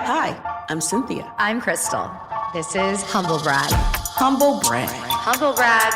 Hi, I'm Cynthia. I'm Crystal. This is Humble Brag. Humble brag. Humble Brag.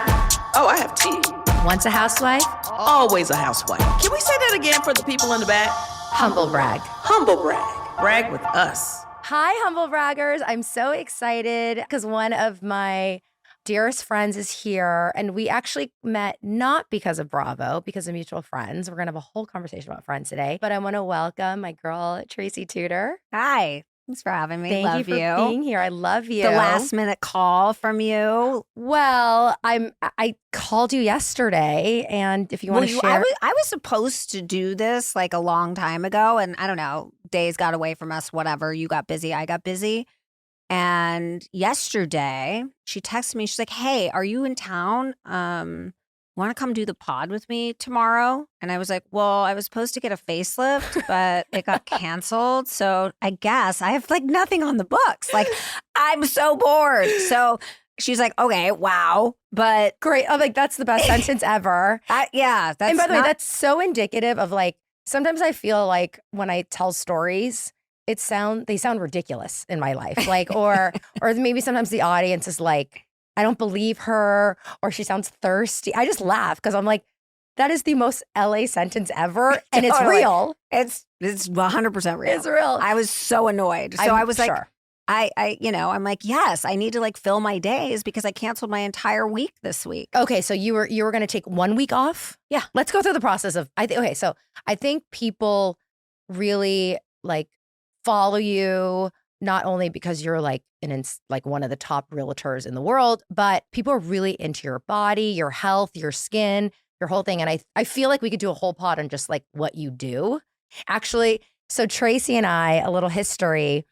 Oh, I have tea. Once a housewife, Always a housewife. Can we say that again for the people in the back? Humble Brag. Humble brag. Brag with us. Hi, Humble Braggers. I'm so excited because one of my dearest friends is here, and we actually met not because of Bravo, because of mutual friends. We're going to have a whole conversation about friends today, but I want to welcome my girl, Tracy Tutor. Hi. Thanks for having me. Thank you for being here. I love you. The last minute call from you. Well, I called you yesterday, and if you want to share. I was supposed to do this like a long time ago, and I don't know, days got away from us, whatever. You got busy, I got busy. And yesterday, she texted me. She's like, "Hey, are you in town? Want to come do the pod with me tomorrow?" And I was like, "Well, I was supposed to get a facelift, but it got canceled. So I guess I have like nothing on the books. Like, I'm so bored." So she's like, "Okay, wow, but Great. I'm like, that's the best sentence ever. yeah." That's And by the way, that's so indicative of like, sometimes I feel like when I tell stories, they sound ridiculous in my life. Like, or maybe sometimes the audience is like, I don't believe her, or she sounds thirsty. I just laugh because I'm like, that is the most LA sentence ever. And it's Totally. real. It's 100% real. It's real. I was so annoyed. So I was like, sure. I'm like, yes, I need to like fill my days because I canceled my entire week this week. Okay, so you were going to take 1 week off? Yeah. Let's go through the process of so I think people really like follow you not only because you're like like one of the top realtors in the world, but people are really into your body, your health, your skin, your whole thing. And I feel like we could do a whole pod on just like what you do. Actually, so Tracy and I, a little history.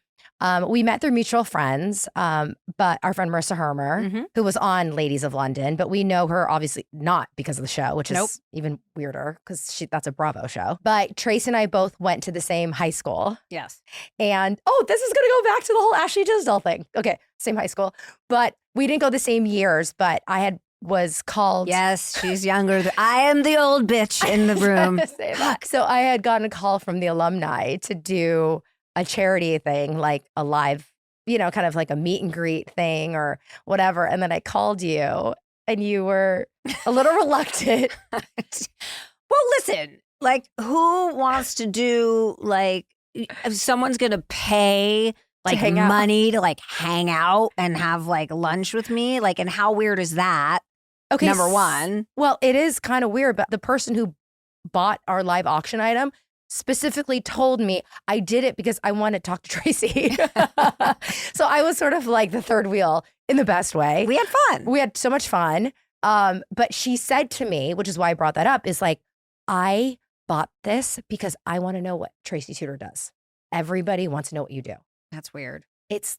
We met through mutual friends, but our friend Marissa Hermer, who was on Ladies of London, but we know her obviously not because of the show, which is even weirder because that's a Bravo show. But Tracy and I both went to the same high school. Yes. And, this is going to go back to the whole Ashley Tisdale thing. Okay, same high school. But we didn't go the same years, but I was called. Yes, she's younger. I am the old bitch in the room. So I had gotten a call from the alumni to do a charity thing, like a live, kind of like a meet and greet thing or whatever. And then I called you and you were a little reluctant. Well, listen, like who wants to do like, if someone's going to pay like money to like hang out and have like lunch with me? Like, and how weird is that? Okay. Number one. Well, it is kind of weird, but the person who bought our live auction item specifically told me I did it because I wanted to talk to Tracy. So I was sort of like the third wheel in the best way. We had fun. We had so much fun. But she said to me, which is why I brought that up, is like, I bought this because I want to know what Tracy Tutor does. Everybody wants to know what you do. That's weird. It's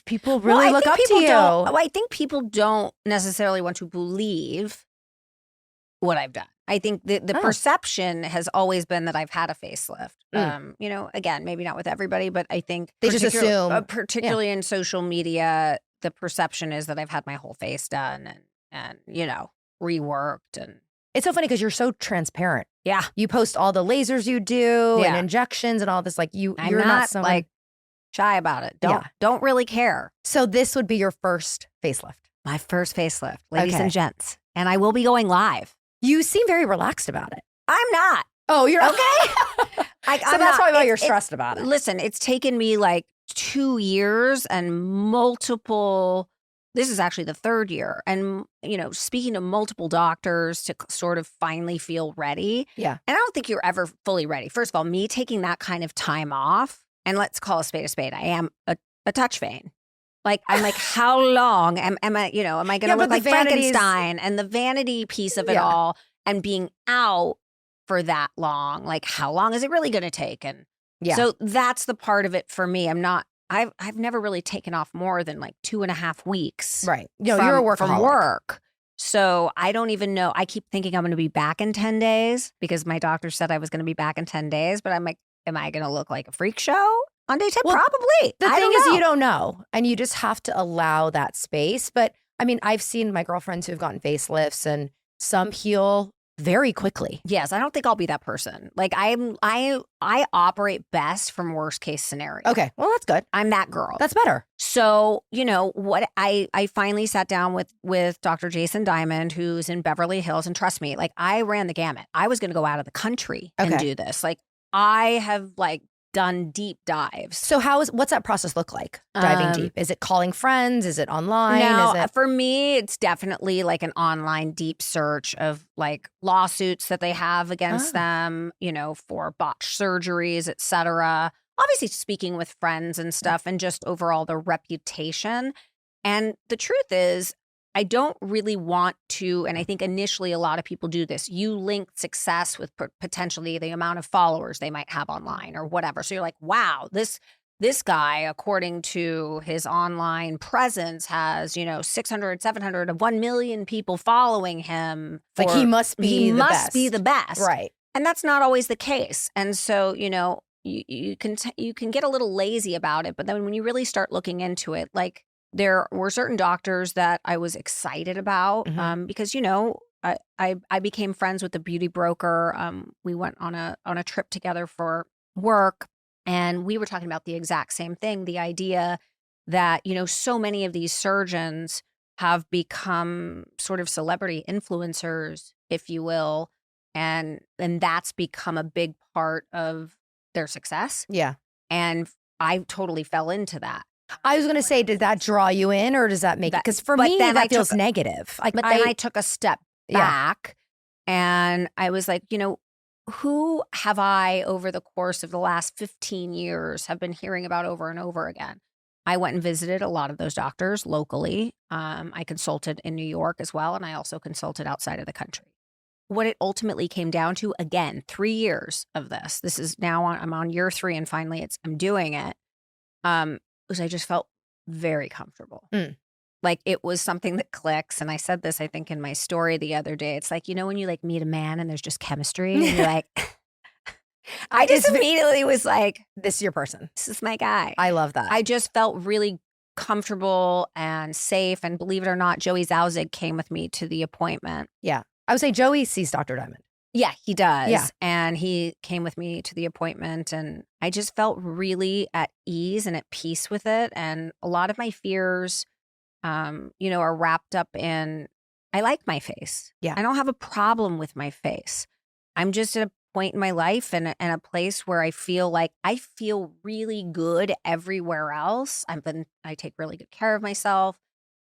people really look up to you. I think people don't necessarily want to believe what I've done. I think the perception has always been that I've had a facelift. Again, maybe not with everybody, but I think they just assume, particularly in social media, the perception is that I've had my whole face done and reworked. And it's so funny because you're so transparent. Yeah, you post all the lasers you do and injections and all this. Like you're not someone like shy about it. Don't really care. So this would be your first facelift. My first facelift, ladies and gents, and I will be going live. You seem very relaxed about it. I'm not. Oh, you're okay. So that's probably why you're stressed about it. Listen, it's taken me like 2 years and multiple. This is actually the third year, and speaking to multiple doctors to sort of finally feel ready. Yeah, and I don't think you're ever fully ready. First of all, me taking that kind of time off, and let's call a spade a spade. I am a touch vain. Like, I'm like, how long am I, am I going to look like Frankenstein? And the vanity piece of it all and being out for that long, like, how long is it really going to take? And so that's the part of it for me. I've never really taken off more than like 2.5 weeks. Right. You're a workaholic. From work. So I don't even know. I keep thinking I'm going to be back in 10 days because my doctor said I was going to be back in 10 days. But I'm like, am I going to look like a freak show on day 10? Well, probably. The thing is, you don't know. And you just have to allow that space. But I mean, I've seen my girlfriends who've gotten facelifts and some heal very quickly. Yes, I don't think I'll be that person. Like I operate best from worst case scenario. Okay, well, that's good. I'm that girl. That's better. So, what I finally sat down with Dr. Jason Diamond, who's in Beverly Hills, and trust me, like I ran the gamut. I was going to go out of the country and do this. Like I have done deep dives. So what's that process look like? Diving deep? Is it calling friends? Is it online? No, for me, it's definitely like an online deep search of like lawsuits that they have against them, for botched surgeries, et cetera. Obviously speaking with friends and stuff and just overall the reputation. And the truth is, I don't really want to, and I think initially a lot of people do this, you link success with potentially the amount of followers they might have online or whatever. So you're like, wow, this guy, according to his online presence, has, 600, 700, 1 million people following him. Like he must be the best. Right. And that's not always the case. And so, you can get a little lazy about it. But then when you really start looking into it, like, there were certain doctors that I was excited about because, I became friends with the beauty broker. We went on a trip together for work, and we were talking about the exact same thing. The idea that, so many of these surgeons have become sort of celebrity influencers, if you will. And that's become a big part of their success. Yeah. And I totally fell into that. I was going to say, did that draw you in, or does that make it? Because for me, that feels negative. But then I took a step back and I was like, who have I over the course of the last 15 years have been hearing about over and over again? I went and visited a lot of those doctors locally. I consulted in New York as well. And I also consulted outside of the country. What it ultimately came down to, again, 3 years of this. This is now I'm on year 3 and finally I'm doing it. Was I just felt very comfortable. Like it was something that clicks. And I said this, I think, in my story the other day. It's like, when you meet a man and there's just chemistry and you're like, I just immediately was like, this is your person. This is my guy. I love that. I just felt really comfortable and safe. And believe it or not, Joey Zauzig came with me to the appointment. Yeah. I would say Joey sees Dr. Diamond. Yeah, he does. Yeah. And he came with me to the appointment and I just felt really at ease and at peace with it. And a lot of my fears, are wrapped up in, I like my face. Yeah. I don't have a problem with my face. I'm just at a point in my life and a place where I feel really good everywhere else. I take really good care of myself.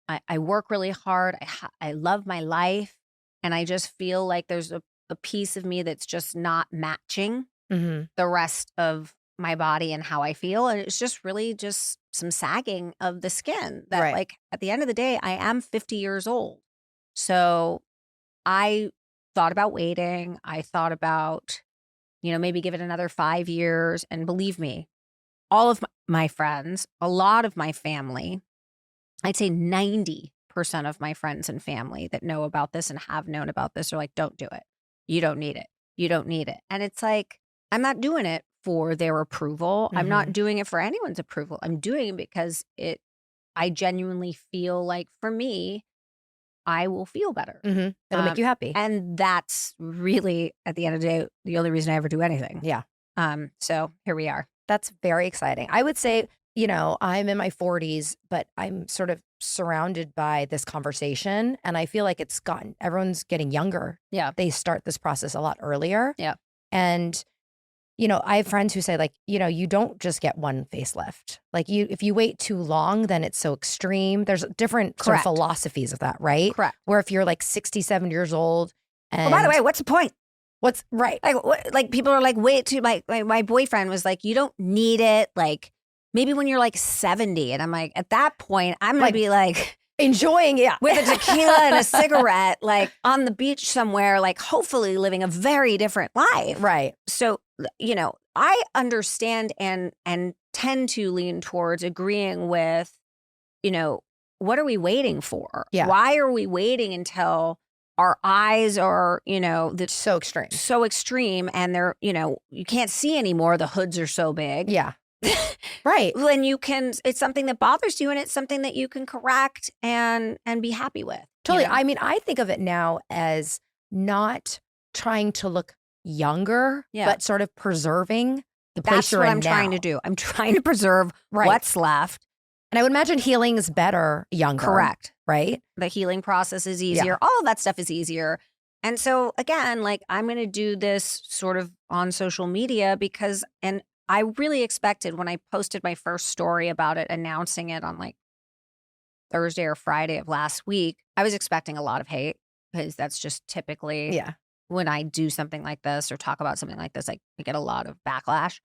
I work really hard. I love my life. And I just feel like there's a piece of me that's just not matching the rest of my body and how I feel. And it's just really just some sagging of the skin that like at the end of the day, I am 50 years old. So I thought about waiting. I thought about, maybe give it another 5 years. And believe me, all of my friends, a lot of my family, I'd say 90% of my friends and family that know about this and have known about this are like, don't do it. You don't need it. You don't need it. And it's like, I'm not doing it for their approval. I'm not doing it for anyone's approval. I'm doing it because I genuinely feel like for me, I will feel better. It'll make you happy. And that's really, at the end of the day, the only reason I ever do anything. Yeah. So here we are. That's very exciting. I would say, I'm in my 40s, but I'm sort of surrounded by this conversation. And I feel like everyone's getting younger. Yeah. They start this process a lot earlier. Yeah. And, I have friends who say like, you don't just get one facelift. Like if you wait too long, then it's so extreme. There's different sort of philosophies of that, right? Correct. Where if you're like 67 years old and by the way, what's the point? What's right? Like people are like, wait too, like my boyfriend was like, you don't need it. Like maybe when you're like 70. And I'm like, at that point, I'm going to be like enjoying it with a tequila and a cigarette, like on the beach somewhere, like hopefully living a very different life. Right. So, I understand and tend to lean towards agreeing with, what are we waiting for? Yeah. Why are we waiting until our eyes are, that's so extreme. So extreme. And they're, you can't see anymore. The hoods are so big. Yeah. Right. Then it's something that bothers you and it's something that you can correct and be happy with. Totally. I mean, I think of it now as not trying to look younger, Yeah. but sort of preserving the place That's you're what in I'm now. trying to do. I'm trying to preserve Right. what's left. And I would imagine healing is better younger. Correct. Right? The healing process is easier. Yeah. All of that stuff is easier. And so again, like I'm going to do this sort of on social media because, and I really expected when I posted my first story about it, announcing it on like Thursday or Friday of last week, I was expecting a lot of hate because that's just typically Yeah. when I do something like this or talk about something like this, I get a lot of backlash.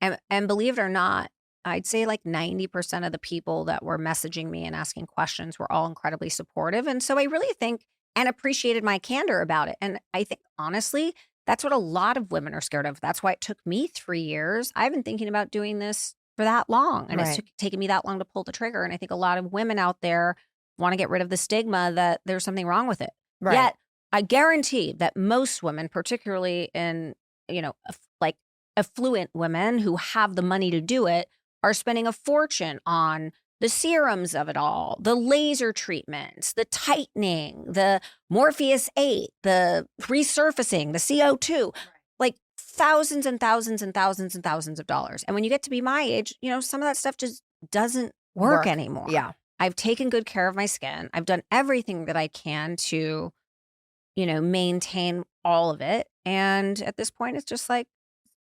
And believe it or not, I'd say like 90% of the people that were messaging me and asking questions were all incredibly supportive. And so I really think and appreciated my candor about it. And I think honestly, that's what a lot of women are scared of. That's why it took me 3 years. I've been thinking about doing this for that long. And it's taken me that long to pull the trigger. And I think a lot of women out there want to get rid of the stigma that there's something wrong with it. Right. Yet I guarantee that most women, particularly in, like affluent women who have the money to do it, are spending a fortune on the serums of it all, the laser treatments, the tightening, the Morpheus 8, the resurfacing, the CO2, like thousands and thousands and thousands and thousands of dollars. And when you get to be my age, some of that stuff just doesn't work anymore. Yeah. I've taken good care of my skin. I've done everything that I can to, maintain all of it. And at this point, it's just like,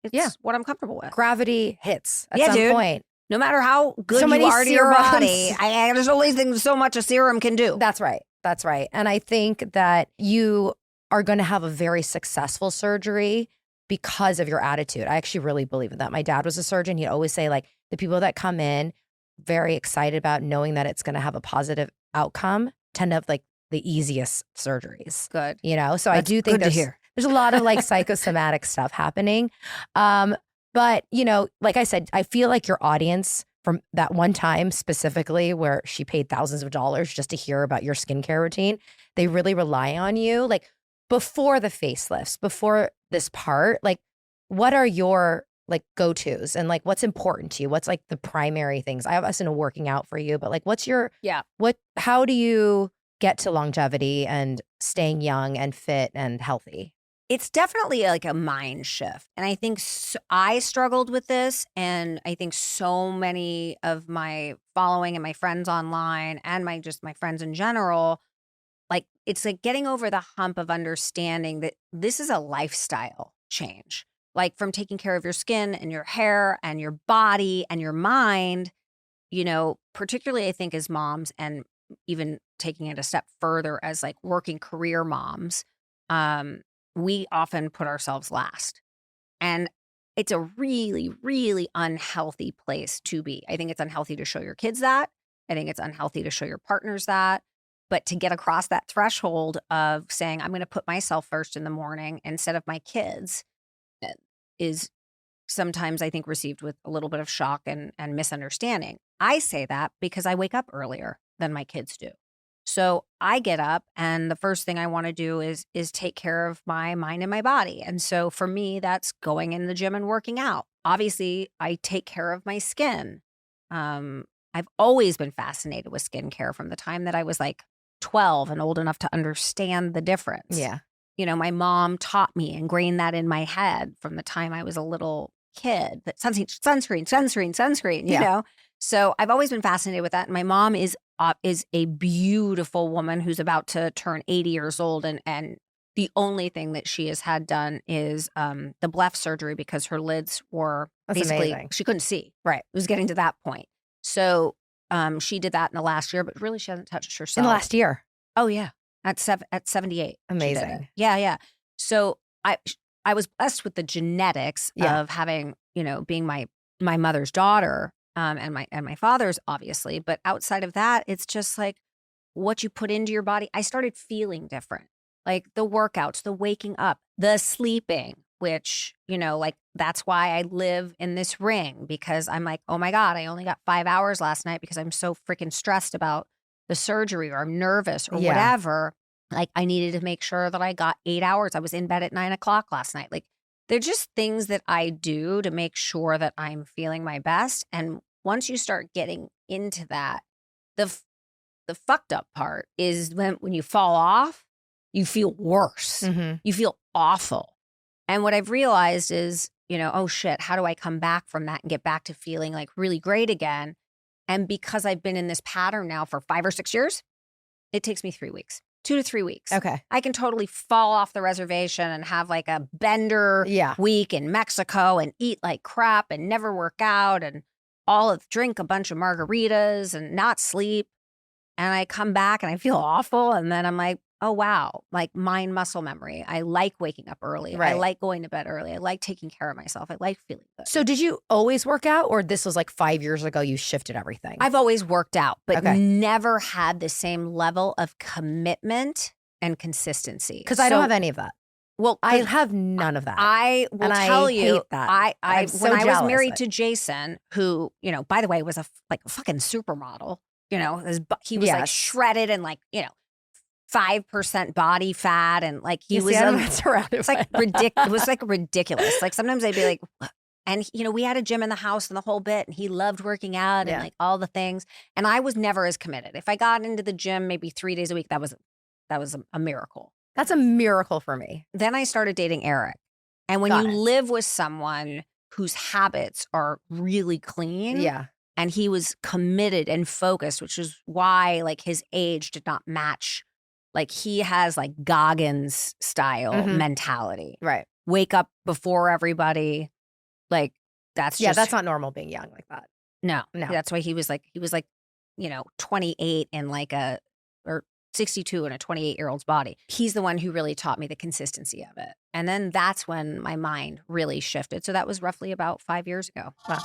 it's what I'm comfortable with. Gravity hits at some dude. point. No matter how good you are to your body, there's only so much a serum can do. That's right. That's right. And I think that you are going to have a very successful surgery because of your attitude. I actually really believe in that. My dad was a surgeon. He'd always say, like, the people that come in very excited about knowing that it's going to have a positive outcome tend to have like the easiest surgeries. Good. So I do think there's a lot of like psychosomatic stuff happening. But, like I said, I feel like your audience from that one time specifically where she paid thousands of dollars just to hear about your skincare routine, they really rely on you. Like before the facelifts, before this part, like what are your like go-tos and like what's important to you? What's like the primary things? I have us in working out for you, but like what's your, how do you get to longevity and staying young and fit and healthy? It's definitely like a mind shift. And I think I struggled with this. And I think so many of my following and my friends online and my friends in general, like it's like getting over the hump of understanding that this is a lifestyle change. Like from taking care of your skin and your hair and your body and your mind, particularly I think as moms and even taking it a step further as like working career moms, we often put ourselves last. And it's a really, really unhealthy place to be. I think it's unhealthy to show your kids that. I think it's unhealthy to show your partners that. But to get across that threshold of saying, I'm going to put myself first in the morning instead of my kids is sometimes I think received with a little bit of shock and misunderstanding. I say that because I wake up earlier than my kids do. So I get up and the first thing I want to do is take care of my mind and my body. And so for me, that's going in the gym and working out. Obviously, I take care of my skin. I've always been fascinated with skincare from the time that I was like 12 and old enough to understand the difference. Yeah. My mom taught me, ingrained that in my head from the time I was a little kid, that sunscreen, So I've always been fascinated with that. And my mom is a beautiful woman who's about to turn 80 years old. And the only thing that she has had done is the BLEF surgery because her lids were basically, amazing. She couldn't see. Right. It was getting to that point. So she did that in the last year, but really she hasn't touched herself. In the last year? Oh, yeah. At 78. Amazing. Yeah. So I was blessed with the genetics of having, being my mother's daughter. And my father's obviously, but outside of that, it's just like what you put into your body. I started feeling different, like the workouts, the waking up, the sleeping, which, like that's why I live in this ring because I'm like, oh my God, I only got 5 hours last night because I'm so freaking stressed about the surgery or I'm nervous or whatever. Like I needed to make sure that I got 8 hours. I was in bed at 9 o'clock last night. Like they're just things that I do to make sure that I'm feeling my best. And once you start getting into that, the fucked up part is when you fall off you feel worse. You feel awful. And what I've realized is, oh shit, how do I come back from that and get back to feeling like really great again? And because I've been in this pattern now for 5 or 6 years, it takes me 3 weeks, 2 to 3 weeks. Okay. I can totally fall off the reservation and have like a bender week in Mexico and eat like crap and never work out and drink a bunch of margaritas and not sleep. And I come back and I feel awful. And then I'm like, oh, wow, like mind muscle memory. I like waking up early. Right. I like going to bed early. I like taking care of myself. I like feeling good. So did you always work out, or this was like 5 years ago you shifted everything? I've always worked out, but never had the same level of commitment and consistency. Because I don't have any of that. Well, I have none of that. I will tell you, hate that. I when I was married to Jason, who, by the way, was a fucking supermodel, he was like shredded and like, 5% body fat. And like he was, it's like ridiculous. It was like ridiculous. Like sometimes I'd be like, and we had a gym in the house and the whole bit, and he loved working out and like all the things. And I was never as committed. If I got into the gym maybe 3 days a week, that was a miracle. That's a miracle for me. Then I started dating Eric. And when you live with someone whose habits are really clean. Yeah. And he was committed and focused, which is why like his age did not match. Like he has like Goggins style mentality. Right. Wake up before everybody. Like that's just. Yeah, that's not normal being young like that. No. That's why he was like 28 in like or 62 in a 28-year-old's body. He's the one who really taught me the consistency of it. And then that's when my mind really shifted. So that was roughly about 5 years ago. Wow.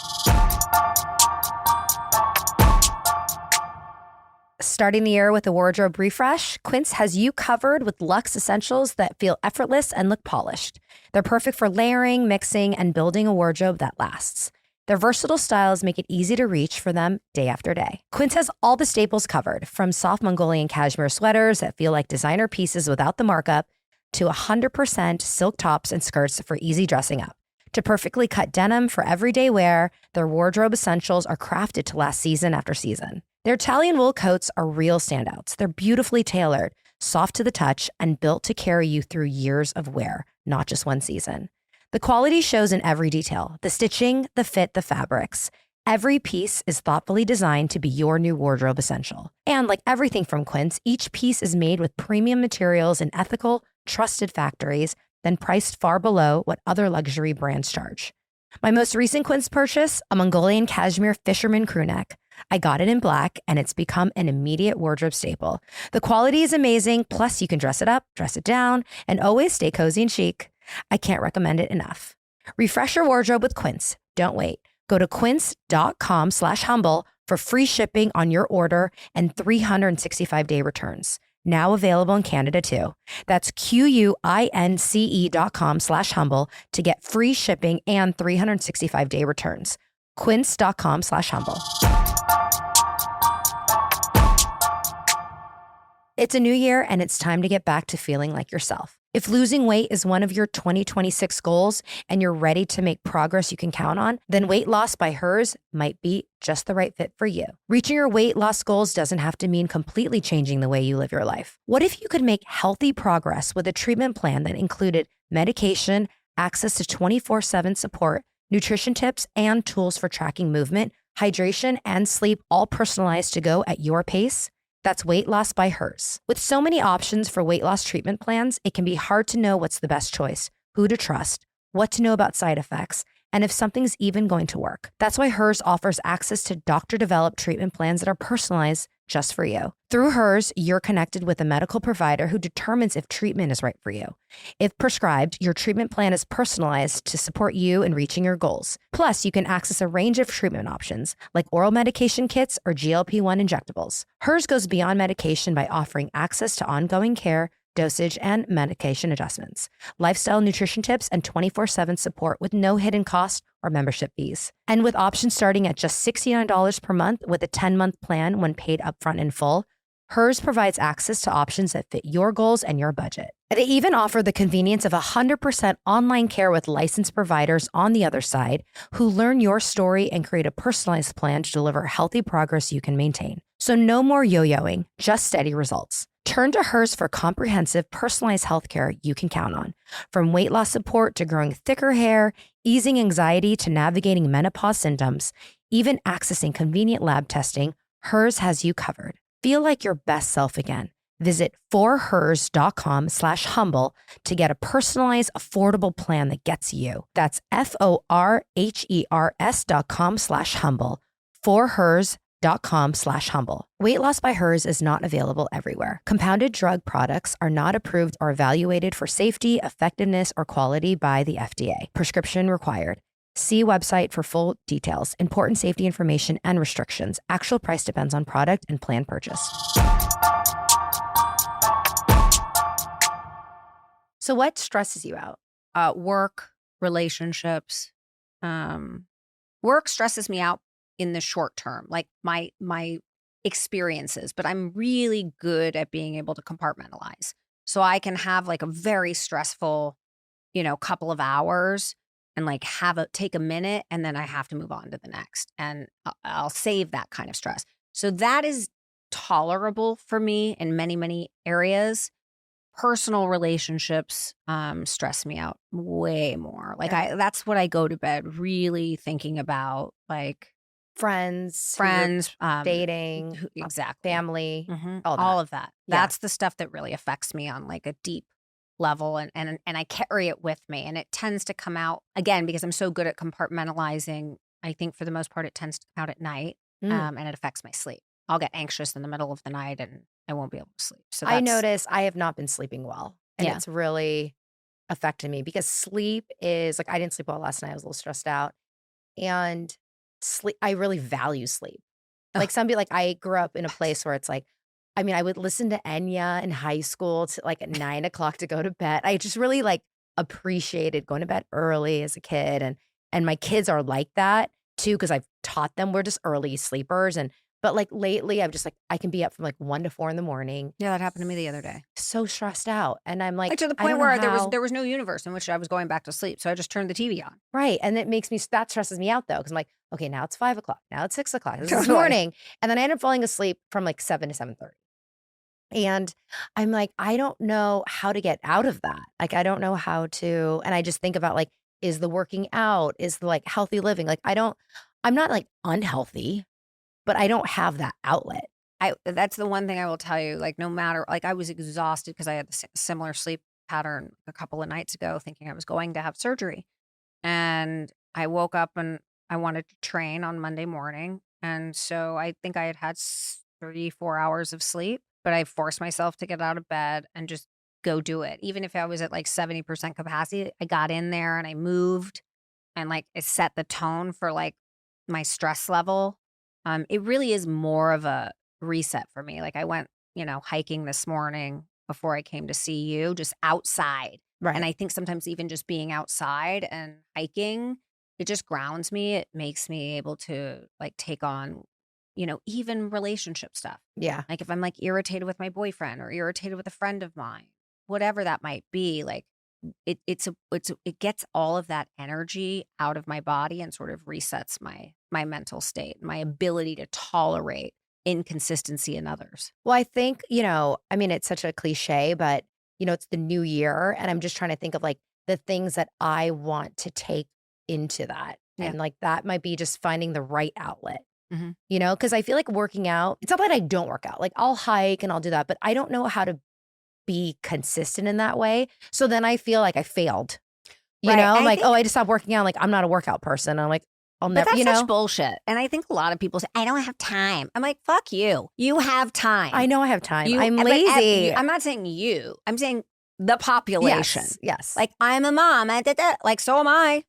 Starting the year with a wardrobe refresh, Quince has you covered with luxe essentials that feel effortless and look polished. They're perfect for layering, mixing, and building a wardrobe that lasts. Their versatile styles make it easy to reach for them day after day. Quince has all the staples covered, from soft Mongolian cashmere sweaters that feel like designer pieces without the markup, to 100% silk tops and skirts for easy dressing up. To perfectly cut denim for everyday wear, their wardrobe essentials are crafted to last season after season. Their Italian wool coats are real standouts. They're beautifully tailored, soft to the touch, and built to carry you through years of wear, not just one season. The quality shows in every detail: the stitching, the fit, the fabrics. Every piece is thoughtfully designed to be your new wardrobe essential. And like everything from Quince, each piece is made with premium materials in ethical, trusted factories, then priced far below what other luxury brands charge. My most recent Quince purchase, a Mongolian cashmere fisherman crew neck. I got it in black, and it's become an immediate wardrobe staple. The quality is amazing, plus you can dress it up, dress it down, and always stay cozy and chic. I can't recommend it enough. Refresh your wardrobe with Quince. Don't wait. Go to quince.com/humble for free shipping on your order and 365-day returns. Now available in Canada too. That's QUINCE.com/humble to get free shipping and 365-day returns. Quince.com/humble. It's a new year, and it's time to get back to feeling like yourself. If losing weight is one of your 2026 goals and you're ready to make progress you can count on, then Weight Loss by Hers might be just the right fit for you. Reaching your weight loss goals doesn't have to mean completely changing the way you live your life. What if you could make healthy progress with a treatment plan that included medication, access to 24/7 support, nutrition tips, and tools for tracking movement, hydration, and sleep, all personalized to go at your pace? That's Weight Loss by Hers. With so many options for weight loss treatment plans, it can be hard to know what's the best choice, who to trust, what to know about side effects, and if something's even going to work. That's why Hers offers access to doctor-developed treatment plans that are personalized just for you. Through Hers, you're connected with a medical provider who determines if treatment is right for you. If prescribed, your treatment plan is personalized to support you in reaching your goals. Plus, you can access a range of treatment options like oral medication kits or GLP-1 injectables. Hers goes beyond medication by offering access to ongoing care, dosage, and medication adjustments, lifestyle nutrition tips, and 24/7 support with no hidden cost or membership fees. And with options starting at just $69 per month with a 10-month plan when paid upfront in full, Hers provides access to options that fit your goals and your budget. They even offer the convenience of 100% online care with licensed providers on the other side who learn your story and create a personalized plan to deliver healthy progress you can maintain. So no more yo-yoing, just steady results. Turn to Hers for comprehensive, personalized healthcare you can count on. From weight loss support to growing thicker hair, easing anxiety to navigating menopause symptoms, even accessing convenient lab testing, Hers has you covered. Feel like your best self again. Visit forhers.com/humble to get a personalized, affordable plan that gets you. That's forhers.com/humble. forhers.com/humble. Weight loss by Hers is not available everywhere. Compounded drug products are not approved or evaluated for safety, effectiveness, or quality by the FDA. Prescription required. See website for full details, important safety information, and restrictions. Actual price depends on product and plan purchase. So what stresses you out? Work, relationships. Work stresses me out in the short term, like my experiences, but I'm really good at being able to compartmentalize. So I can have like a very stressful, couple of hours and like take a minute, and then I have to move on to the next, and I'll save that kind of stress. So that is tolerable for me in many, many areas. Personal relationships stress me out way more. Like that's what I go to bed really thinking about, like Friends, dating, exactly, family, all of that. Yeah. That's the stuff that really affects me on like a deep level, and I carry it with me, and it tends to come out again because I'm so good at compartmentalizing. I think for the most part, it tends to come out at night, and it affects my sleep. I'll get anxious in the middle of the night, and I won't be able to sleep. So I notice I have not been sleeping well, and Yeah. it's really affected me because sleep is like I didn't sleep well last night. I was a little stressed out, and sleep. I really value sleep. Like somebody, like I grew up in a place where it's like, I mean, I would listen to Enya in high school to like at 9 o'clock to go to bed. I just really like appreciated going to bed early as a kid, and my kids are like that too because I've taught them we're just early sleepers. But like lately, I'm just like I can be up from like 1 to 4 in the morning. Yeah, that happened to me the other day. So stressed out, and I'm like to the I point don't where know how. there was no universe in which I was going back to sleep, so I just turned the TV on. Right. And it makes me, that stresses me out though. Cause I'm like, okay, now it's 5 o'clock. Now it's 6 o'clock. This is Totally. morning. And then I end up falling asleep from like 7 to 7:30. And I'm like, I don't know how to get out of that. Like, I don't know how to, and I just think about like, is the working out, is the like healthy living? Like, I'm not like unhealthy, but I don't have that outlet. That's the one thing I will tell you, like no matter, like I was exhausted because I had the similar sleep pattern a couple of nights ago thinking I was going to have surgery. And I woke up and I wanted to train on Monday morning. And so I think I had 3-4 hours of sleep, but I forced myself to get out of bed and just go do it. Even if I was at like 70% capacity, I got in there and I moved, and like it set the tone for like my stress level. It really is more of a reset for me. Like I went, hiking this morning before I came to see you, just outside. Right. And I think sometimes even just being outside and hiking, it just grounds me. It makes me able to like take on, even relationship stuff. Yeah. Like if I'm like irritated with my boyfriend or irritated with a friend of mine, whatever that might be, like it gets all of that energy out of my body and sort of resets my mental state, my ability to tolerate inconsistency in others. Well, I think, I mean, it's such a cliche, but, it's the new year. And I'm just trying to think of like the things that I want to take into that. Yeah. And like that might be just finding the right outlet, Mm-hmm. because I feel like working out, it's not that I don't work out. Like I'll hike and I'll do that, but I don't know how to be consistent in that way. So then I feel like I failed. Right. I'm I like, think- I just stopped working out. Like I'm not a workout person. I'm like, I'll But never, that's such bullshit. And I think a lot of people say, I don't have time. I'm like, fuck you. You have time. I know I have time. I'm but lazy. I'm not saying you. I'm saying the population. Yes. Like I'm a mom. Like so am I.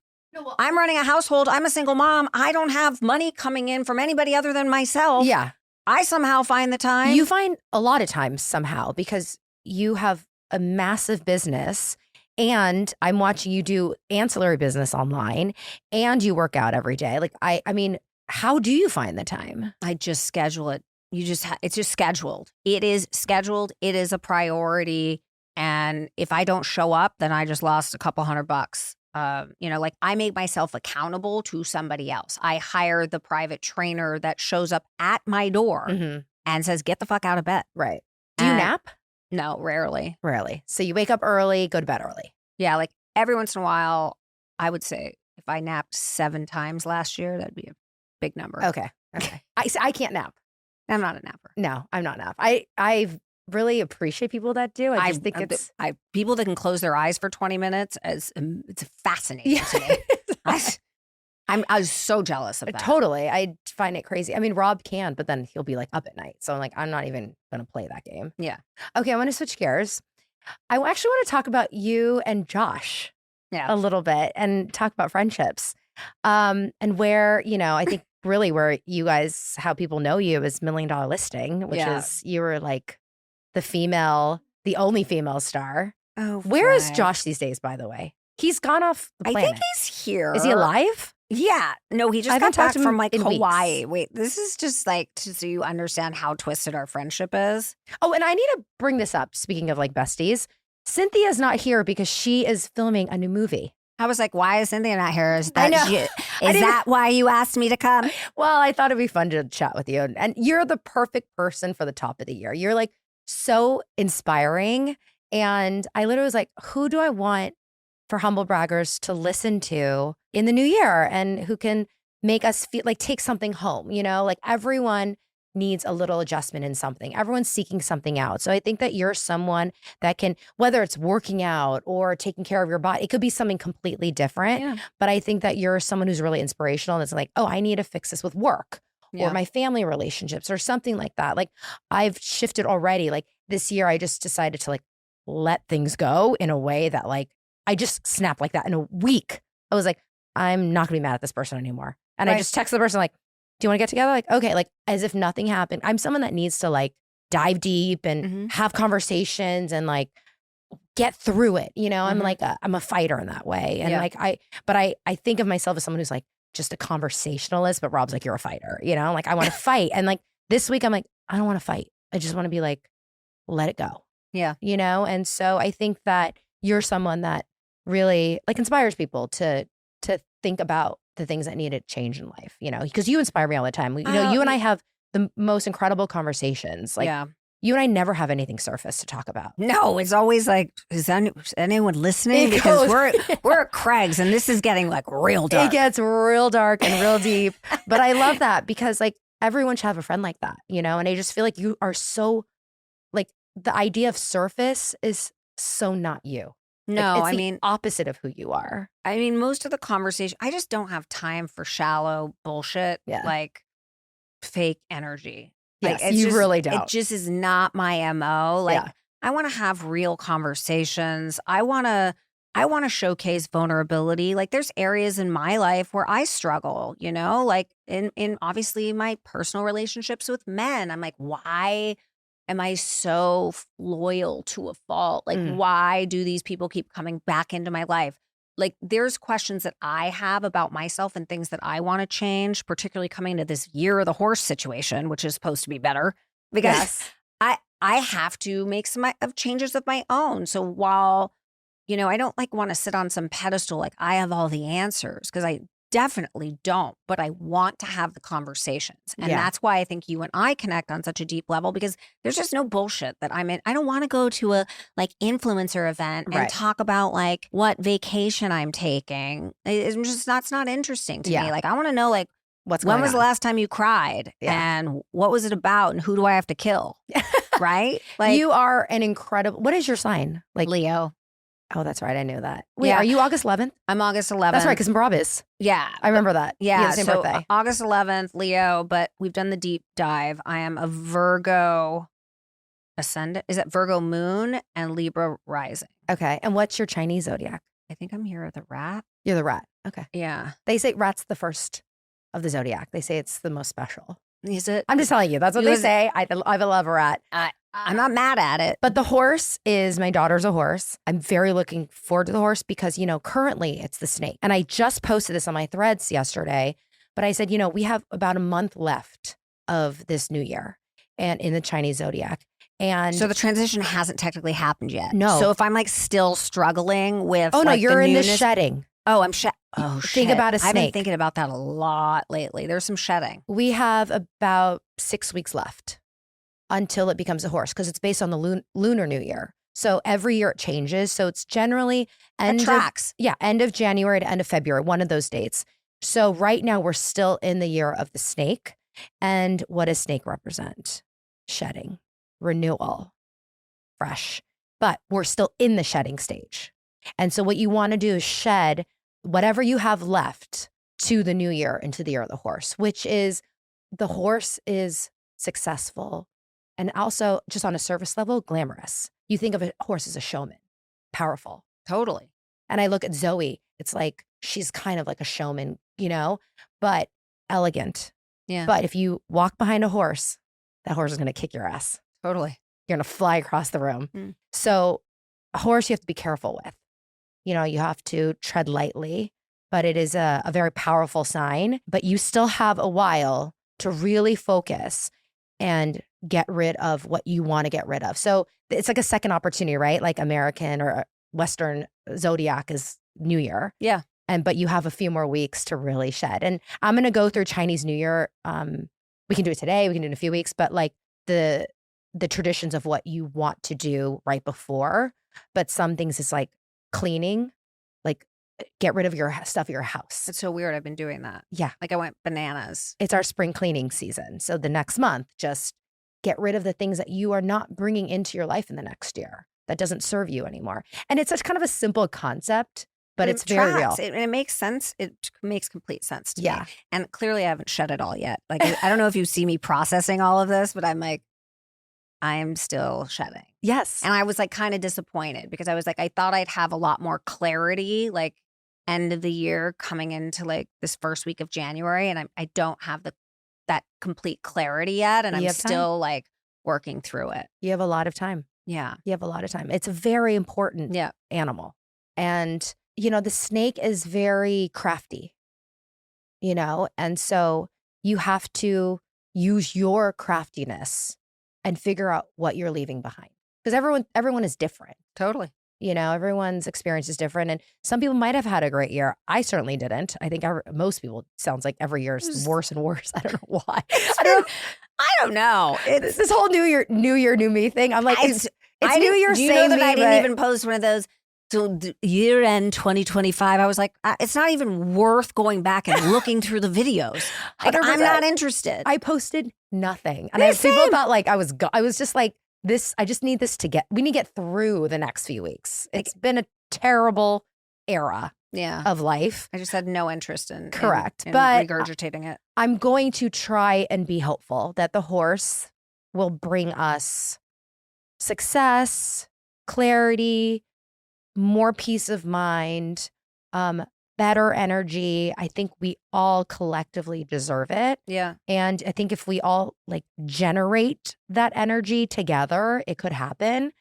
I'm running a household. I'm a single mom. I don't have money coming in from anybody other than myself. Yeah. I somehow find the time. You find a lot of times somehow because you have a massive business, and I'm watching you do ancillary business online, and you work out every day. Like I mean, how do you find the time? I just schedule it. It's just scheduled. It is scheduled. It is a priority. And if I don't show up, then I just lost a couple $100. Like I make myself accountable to somebody else. I hire the private trainer that shows up at my door Mm-hmm. and says, get the fuck out of bed. Right. Do you nap? No, rarely. Rarely. So you wake up early, go to bed early. Yeah, like every once in a while, I would say if I napped 7 times last year, that'd be a big number. Okay. I can't nap. I'm not a napper. No, I'm not a nap. I really appreciate people that do. I just think it's people that can close their eyes for 20 minutes it's fascinating to me. I was so jealous of that. Totally. I find it crazy. I mean, Rob can, but then he'll be like up at night. So I'm like, I'm not even going to play that game. Yeah. Okay, I want to switch gears. I actually want to talk about you and Josh a little bit and talk about friendships. And where, I think really where you guys, how people know you is $1 Million Listing, which is you were like the only female star. Oh, where is Josh these days, by the way? He's gone off the planet. I think he's here. Is he alive? Yeah. No, he just got back from like Hawaii. Weeks. Wait, this is just like so you understand how twisted our friendship is. Oh, and I need to bring this up. Speaking of like besties, Cynthia's not here because she is filming a new movie. I was like, why is Cynthia not here? Is that I know. Is that why you asked me to come? Well, I thought it'd be fun to chat with you. And you're the perfect person for the top of the year. You're like so inspiring. And I literally was like, who do I want for Humble Braggers to listen to in the new year and who can make us feel like take something home, like everyone needs a little adjustment in something. Everyone's seeking something out. So I think that you're someone that can, whether it's working out or taking care of your body, it could be something completely different. Yeah. But I think that you're someone who's really inspirational and it's like, oh, I need to fix this with work or my family relationships or something like that. Like I've shifted already. Like this year, I just decided to like let things go in a way that like, I just snapped like that in a week. I was like, I'm not gonna be mad at this person anymore. And I just text the person like, do you want to get together? Like, okay, like as if nothing happened. I'm someone that needs to like dive deep and have conversations and like get through it. I'm like, I'm a fighter in that way. And like, I think of myself as someone who's like just a conversationalist, but Rob's like, you're a fighter, like I want to fight. And like this week I'm like, I don't want to fight. I just want to be like, let it go. Yeah. And so I think that you're someone that really like inspires people to think about the things that need to change in life, because you inspire me all the time. You and I have the most incredible conversations. Like you and I never have anything surface to talk about. No, it's always like, is anyone listening? Because we're at Craig's and this is getting like real dark. It gets real dark and real deep. But I love that because like everyone should have a friend like that, and I just feel like you are so like the idea of surface is so not you. No, it's the opposite of who you are. I mean, most of the conversation, I just don't have time for shallow bullshit, like fake energy. Yes, like, you really don't. It just is not my MO. Like, I want to have real conversations. I want to showcase vulnerability. Like, there's areas in my life where I struggle, like in obviously my personal relationships with men. I'm like, why am I so loyal to a fault? Like, why do these people keep coming back into my life? Like, there's questions that I have about myself and things that I want to change, particularly coming into this year of the horse situation, which is supposed to be better because I have to make some changes of my own. So while, I don't like want to sit on some pedestal like I have all the answers because I definitely don't, but I want to have the conversations. And that's why I think you and I connect on such a deep level because there's just no bullshit that I'm in. I don't want to go to a like influencer event and talk about like what vacation I'm taking. It's just that's not interesting to me. Like I want to know like when was the last time you cried and what was it about and who do I have to kill? Right? Like you are an incredible, what is your sign? Like Leo. Oh, that's right. I knew that. Wait, are you August 11th? I'm August 11th. That's right, because Rob is. Yeah. I remember that. Yeah. Same so birthday. August 11th, Leo, but we've done the deep dive. I am a Virgo ascendant. Is it Virgo moon and Libra rising? Okay. And what's your Chinese zodiac? I think I'm here at the rat. You're the rat. Okay. Yeah. They say rat's the first of the zodiac. They say it's the most special. Is it? I'm just telling you. That's what they say. I love a rat. I'm not mad at it. But the horse is, my daughter's a horse. I'm very looking forward to the horse because, currently it's the snake. And I just posted this on my threads yesterday, but I said, we have about a month left of this new year and in the Chinese zodiac. And so the transition hasn't technically happened yet. No. So if I'm like still struggling with no, you're in the shedding. Oh, I'm Oh, think about a snake. I've been thinking about that a lot lately. There's some shedding. We have about 6 weeks left. until it becomes a horse because it's based on the lunar new year. So every year it changes. So it's generally end of January to end of February, one of those dates. So right now we're still in the year of the snake. And what does snake represent? Shedding, renewal, fresh. But we're still in the shedding stage. And so what you want to do is shed whatever you have left to the new year into the year of the horse, which is the horse is successful and also just on a surface level, glamorous. You think of a horse as a showman, powerful. Totally. And I look at Zoe, it's like she's kind of like a showman, but elegant. Yeah. But if you walk behind a horse, that horse is going to kick your ass. Totally. You're going to fly across the room. So a horse you have to be careful with. You have to tread lightly, but it is a very powerful sign. But you still have a while to really focus and get rid of what you want to get rid of. So it's like a second opportunity, right? Like American or Western zodiac is New Year. Yeah. But you have a few more weeks to really shed. And I'm going to go through Chinese New Year. We can do it today. We can do it in a few weeks. But like the traditions of what you want to do right before. But some things is like cleaning, like get rid of your stuff at your house. It's so weird. I've been doing that. Yeah. Like I went bananas. It's our spring cleaning season. So the next month, just get rid of the things that you are not bringing into your life in the next year that doesn't serve you anymore. And it's such kind of a simple concept, but it's very real. It makes sense. It makes complete sense to me. Yeah. And clearly I haven't shed it all yet. Like, I don't know if you see me processing all of this, but I'm like, I am still shedding. Yes. And I was like kind of disappointed because I was like, I thought I'd have a lot more clarity, like end of the year coming into like this first week of January. And I don't have that complete clarity yet. And I'm still like working through it. You have a lot of time. Yeah. You have a lot of time. It's a very important animal. And, the snake is very crafty, and so you have to use your craftiness and figure out what you're leaving behind. Because everyone is different. Totally. Everyone's experience is different. And some people might have had a great year. I certainly didn't. I think most people, sounds like every year is worse and worse. I don't know why. I don't know. It's this whole new year, new me thing. I'm like, it's New Year's. Do you know that I didn't even post one of those? So year end 2025, I was like, it's not even worth going back and looking through the videos. Like, I'm not interested. I posted nothing. And I had people thought like I was just like, this, I just need this we need to get through the next few weeks. It's been a terrible era of life. I just had no interest in but regurgitating it. I'm going to try and be hopeful that the horse will bring us success, clarity, more peace of mind, better energy. I think we all collectively deserve it. Yeah. And I think if we all like generate that energy together, it could happen.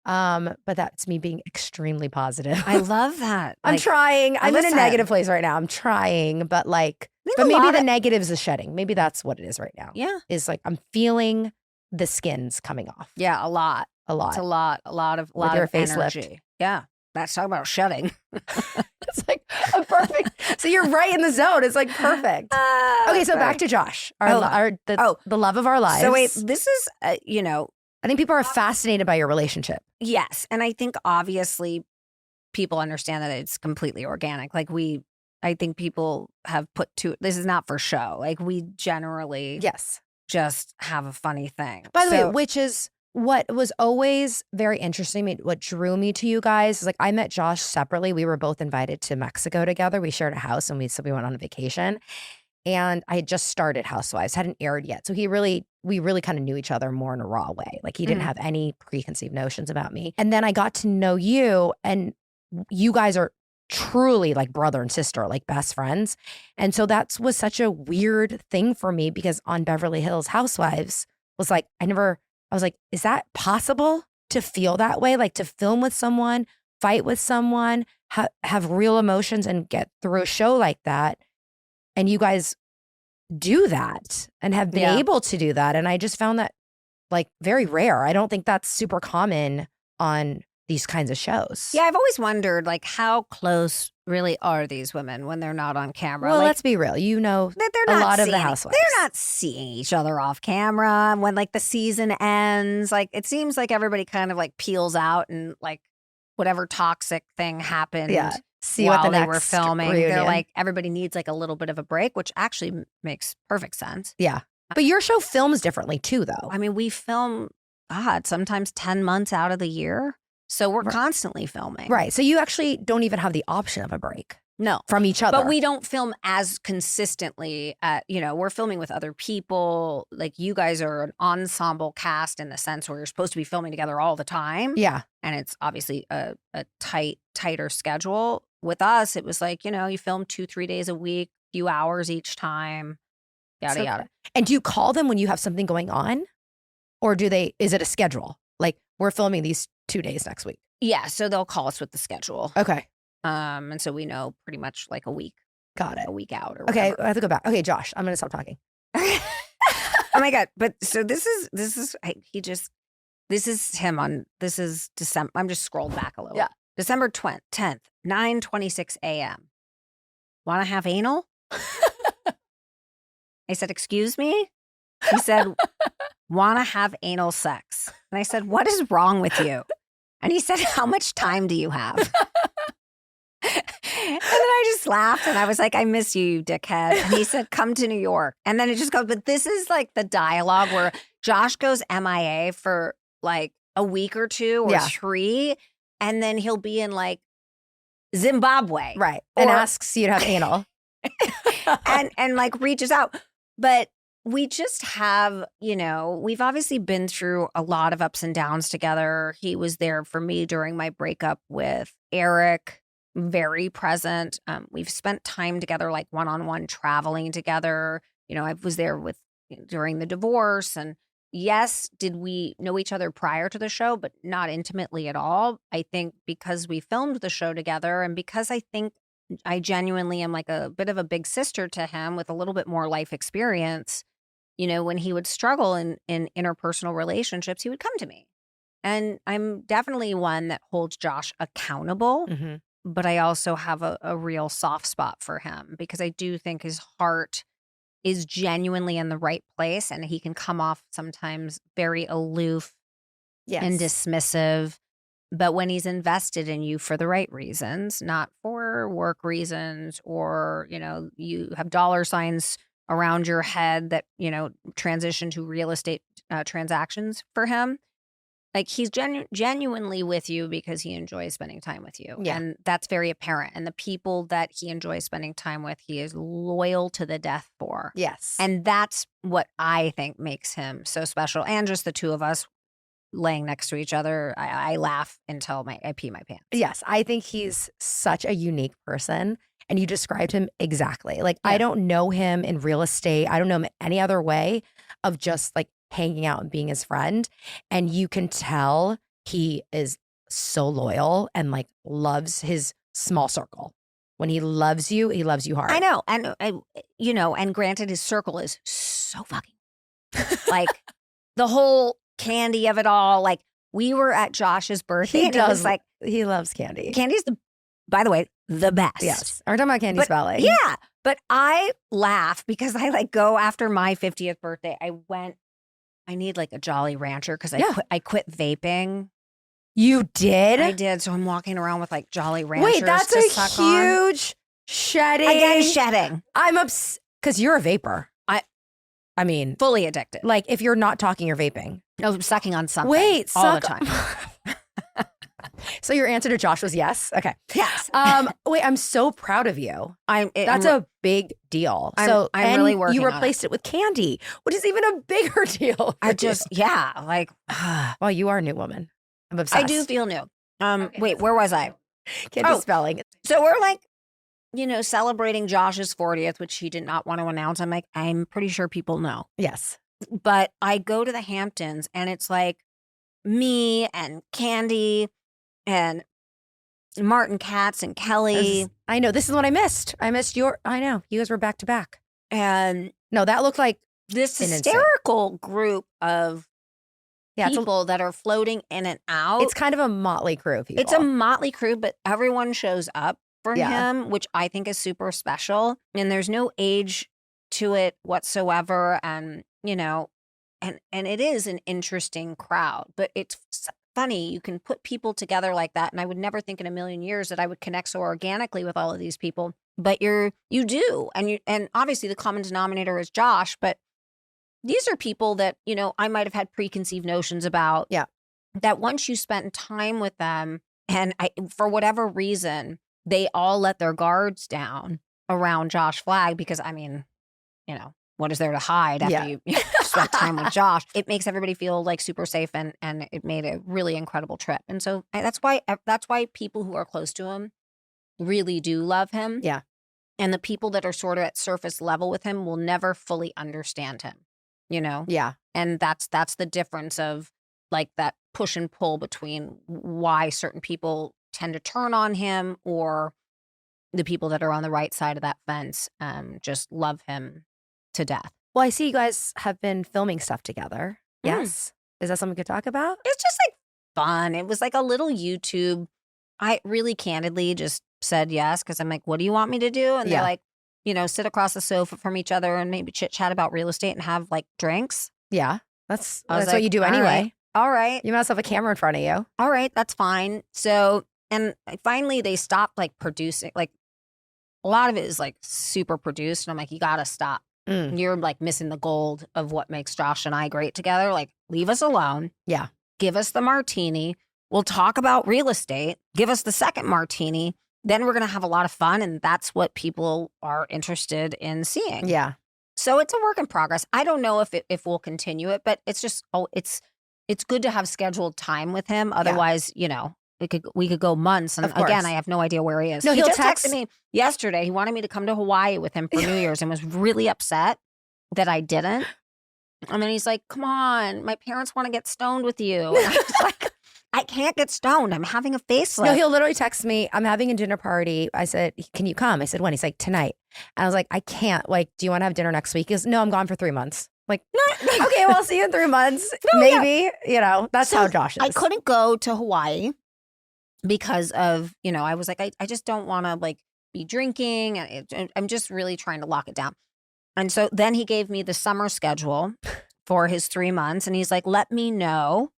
But that's me being extremely positive. I love that. I'm trying. I'm in a negative place right now. I'm trying, but maybe the negative is the shedding. Maybe that's what it is right now. Yeah. Is like I'm feeling the skins coming off. Yeah, a lot. It's a lot of energy. Yeah. That's talking about shedding. It's like a perfect. So you're right in the zone. It's like perfect. Okay, so back to Josh, the love of our lives. So wait, this is I think people are fascinated by your relationship. Yes, and I think obviously people understand that it's completely organic. Like I think people have put this is not for show. Like we generally just have a funny thing. By the way, which is what was always very interesting, what drew me to you guys is like I met Josh separately. We were both invited to Mexico together. We shared a house and we went on a vacation. And I had just started Housewives, hadn't aired yet. So we really kind of knew each other more in a raw way. Like he didn't have any preconceived notions about me. And then I got to know you, and you guys are truly like brother and sister, like best friends. And so that was such a weird thing for me because on Beverly Hills Housewives was like, I was like, is that possible to feel that way? Like to film with someone, fight with someone, have real emotions and get through a show like that. And you guys do that and have been able to do that. And I just found that like very rare. I don't think that's super common on these kinds of shows. Yeah, I've always wondered, like, how close really are these women when they're not on camera? Well, like, let's be real. You know, they're a not lot of the seeing- housewives. They're not seeing each other off camera. When like the season ends, like it seems like everybody kind of like peels out and like whatever toxic thing happened. Yeah. See while what the they next were filming. reunion. They're like, everybody needs like a little bit of a break, which actually makes perfect sense. Yeah. But your show films differently too, though. I mean, we film, God, sometimes 10 months out of the year. So we're Right. constantly filming. Right. So you actually don't even have the option of a break No. from each other. But we don't film as consistently we're filming with other people. Like you guys are an ensemble cast in the sense where you're supposed to be filming together all the time. Yeah. And it's obviously a tighter schedule. With us, it was like, you film 2-3 days a week, few hours each time, yada, So- yada. And do you call them when you have something going on? Or is it a schedule? Like, we're filming these 2 days next week. Yeah. So they'll call us with the schedule. Okay. And so we know pretty much like a week Got it. out or Okay. whatever. I have to go back. Okay, Josh, I'm going to stop talking. Oh my God. But so this is December. I'm just scrolled back a little. Yeah. December 10th, 9:26 a.m. Want to have anal? I said, excuse me? He said, want to have anal sex. And I said, what is wrong with you? And he said, how much time do you have? And then I just laughed and I was like, I miss you, you dickhead. And he said, come to New York. And then it just goes, but this is like the dialogue where Josh goes MIA for like a week or 2 or Yeah. 3. And then he'll be in like Zimbabwe. Right. And Or- asks you to have anal. and like reaches out. But we just have, we've obviously been through a lot of ups and downs together. He was there for me during my breakup with Eric, very present. We've spent time together, like one-on-one traveling together. I was there during the divorce. And yes, did we know each other prior to the show, but not intimately at all. I think because we filmed the show together and because I think I genuinely am like a bit of a big sister to him with a little bit more life experience. When he would struggle in interpersonal relationships, he would come to me. And I'm definitely one that holds Josh accountable, Mm-hmm. but I also have a real soft spot for him because I do think his heart is genuinely in the right place. And he can come off sometimes very aloof Yes. and dismissive. But when he's invested in you for the right reasons, not for work reasons or, you have dollar signs around your head that, transition to real estate transactions for him. Like he's genuinely with you because he enjoys spending time with you. Yeah. And that's very apparent. And the people that he enjoys spending time with, he is loyal to the death for. Yes. And that's what I think makes him so special. And just the two of us laying next to each other, I laugh until I pee my pants. Yes, I think he's such a unique person. And you described him exactly. Like, Yeah. I don't know him in real estate. I don't know him any other way of just like hanging out and being his friend. And you can tell he is so loyal and like loves his small circle. When he loves you hard. I know. And, and granted, his circle is so fucking like the whole candy of it all. Like we were at Josh's birthday. He and it was does. like He loves candy. candy's by the way, the best. Yes. Are we talking about candy But- spelling? Yeah. But I laugh because I like go after my 50th birthday. I need like a Jolly Rancher because Yeah. I quit vaping. You did? I did. So I'm walking around with like Jolly Ranchers. Wait, that's to a suck on. huge shedding. Again, shedding. I'm upset because you're a vapor. I mean, Fully addicted. like if you're not talking, you're vaping. No, sucking on something. Wait, all the suck- time. So your answer to Josh was yes. Okay. Yes. Wait, I'm so proud of you. I'm That's a big deal. I'm and really working you on replaced it with candy, which is even a bigger deal. for I just, yeah, like, well, you are a new woman. I'm obsessed. I do feel new. Okay, Wait, where was I? candy Oh. spelling. So we're like, celebrating Josh's 40th, which he did not want to announce. I'm pretty sure people know. Yes. But I go to the Hamptons and it's like me and Candy and Martin Katz and Kelly. I know. This is what I missed. I know. You guys were back to back. And No, that looked like this An insane- hysterical group of Yeah, people that are floating in and out. It's kind of a motley crew of people. It's a motley crew, but everyone shows up for Yeah. him, which I think is super special. And there's no age to it whatsoever. And, you know, and it is an interesting crowd, but it's funny. You can put people together like that. And I would never think in a million years that I would connect so organically with all of these people, but you do. And obviously the common denominator is Josh, but these are people that, you know, I might have had preconceived notions about. Yeah. That once you spent time with them and for whatever reason, they all let their guards down around Josh Flagg because, I mean, you know, what is there to hide after you spent time with Josh? It makes everybody feel like super safe and it made a really incredible trip. And so that's why people who are close to him really do love him. Yeah. And the people that are sort of at surface level with him will never fully understand him, you know? Yeah. And that's the difference of like that push and pull between why certain people tend to turn on him or the people that are on the right side of that fence just love him to death. Well, I see you guys have been filming stuff together. Yes. Is that something we could talk about? It's just like fun. It was like a little YouTube. I really candidly just said yes because I'm like, what do you want me to do? And they're like, you know, sit across the sofa from each other and maybe chit chat about real estate and have like drinks. Yeah. That's like, what you do anyway. All right. You must have a camera in front of you. All right. That's fine. So, and finally they stopped like producing, like a lot of it is like super produced. And I'm like, you got to stop. You're like missing the gold of what makes Josh and I great together. Like, leave us alone. Yeah. Give us the martini. We'll talk about real estate. Give us the second martini. Then we're going to have a lot of fun. And that's what people are interested in seeing. Yeah. So it's a work in progress. I don't know if we'll continue it, but it's just, it's good to have scheduled time with him. Otherwise, you know, we could go months. And again, I have no idea where he is. No, he he'll just text texted me yesterday. He wanted me to come to Hawaii with him for New Year's and was really upset that I didn't. And then he's like, come on, my parents want to get stoned with you. And I was like, I can't get stoned. I'm having a facelift. No, he'll literally text me, I'm having a dinner party. I said, can you come? I said, when? He's like, tonight. And I was like, I can't. Like, do you want to have dinner next week? He goes, no, I'm gone for 3 months. Like, no. Okay, well, I'll see you in 3 months. No, maybe, you know, that's how Josh is. I couldn't go to Hawaii because of, you know, I was like, I just don't want to like be drinking. I'm just really trying to lock it down. And so then he gave me the summer schedule for his 3 months. And he's like, let me know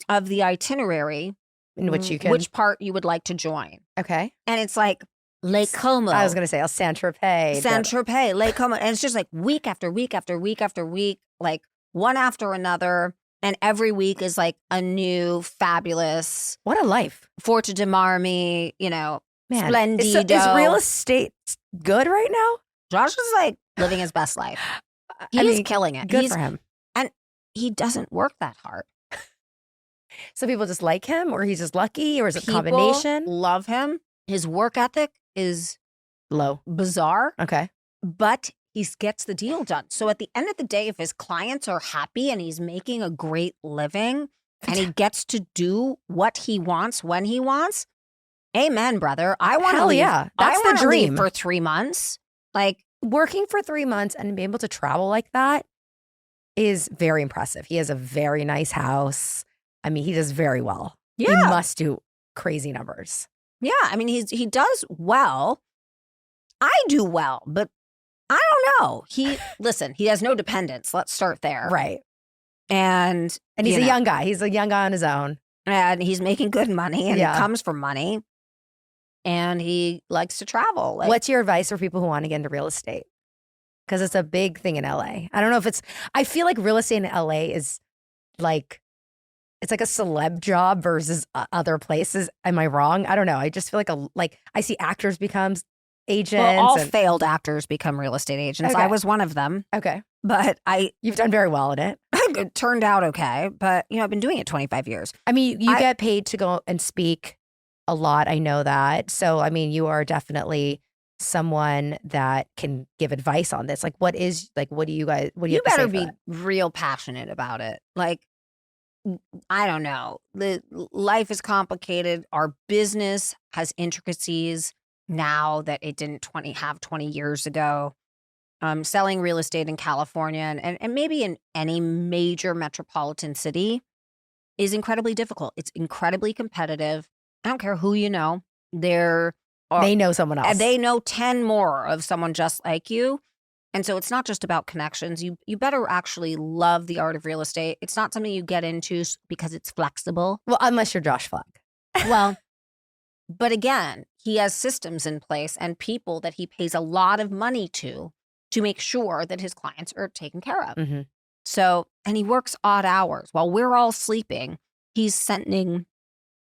of the itinerary in which part you would like to join. Okay. And it's like Lake Como. I was going to say Saint-Tropez, Lake Como. And it's just like week after week after week after week, like one after another. And every week is like a new fabulous. What a life. Forte de Marmi, you know, man. Splendido. Is real estate good right now? Josh is like living his best life. He's killing it. Good for him. And he doesn't work that hard. So people just like him, or he's just lucky, or is it a People combination? love him. His work ethic is low, bizarre. Okay. But he gets the deal done. So at the end of the day, if his clients are happy and he's making a great living and he gets to do what he wants when he wants, amen, brother. I want to leave. Yeah. That's the dream. Leave for 3 months. Like working for 3 months and being able to travel like that is very impressive. He has a very nice house. I mean, he does very well. Yeah. He must do crazy numbers. Yeah. I mean, he does well. I do well, but I don't know. He has no dependents. Let's start there. Right. And he's a young guy. He's a young guy on his own. And he's making good money and he comes from money. And he likes to travel. Like, what's your advice for people who want to get into real estate? Because it's a big thing in LA. I don't know if I feel like real estate in LA is like, it's like a celeb job versus other places. Am I wrong? I don't know. I just feel like I see actors become agents. Well, all failed actors become real estate agents. Okay. I was one of them. Okay. But you've done very well at it. It turned out okay. But, you know, I've been doing it 25 years. I mean, you get paid to go and speak a lot. I know that. So, I mean, you are definitely someone that can give advice on this. Like, what do you have to say? You better be real passionate about it. Like, I don't know. Life is complicated. Our business has intricacies now that it didn't have 20 years ago. Selling real estate in California and maybe in any major metropolitan city is incredibly difficult. It's incredibly competitive. I don't care who you know. They know someone else. They know 10 more of someone just like you. And so it's not just about connections. You better actually love the art of real estate. It's not something you get into because it's flexible. Well, unless you're Josh Flagg. Well, but again, he has systems in place and people that he pays a lot of money to make sure that his clients are taken care of. Mm-hmm. So, and he works odd hours. While we're all sleeping, he's sending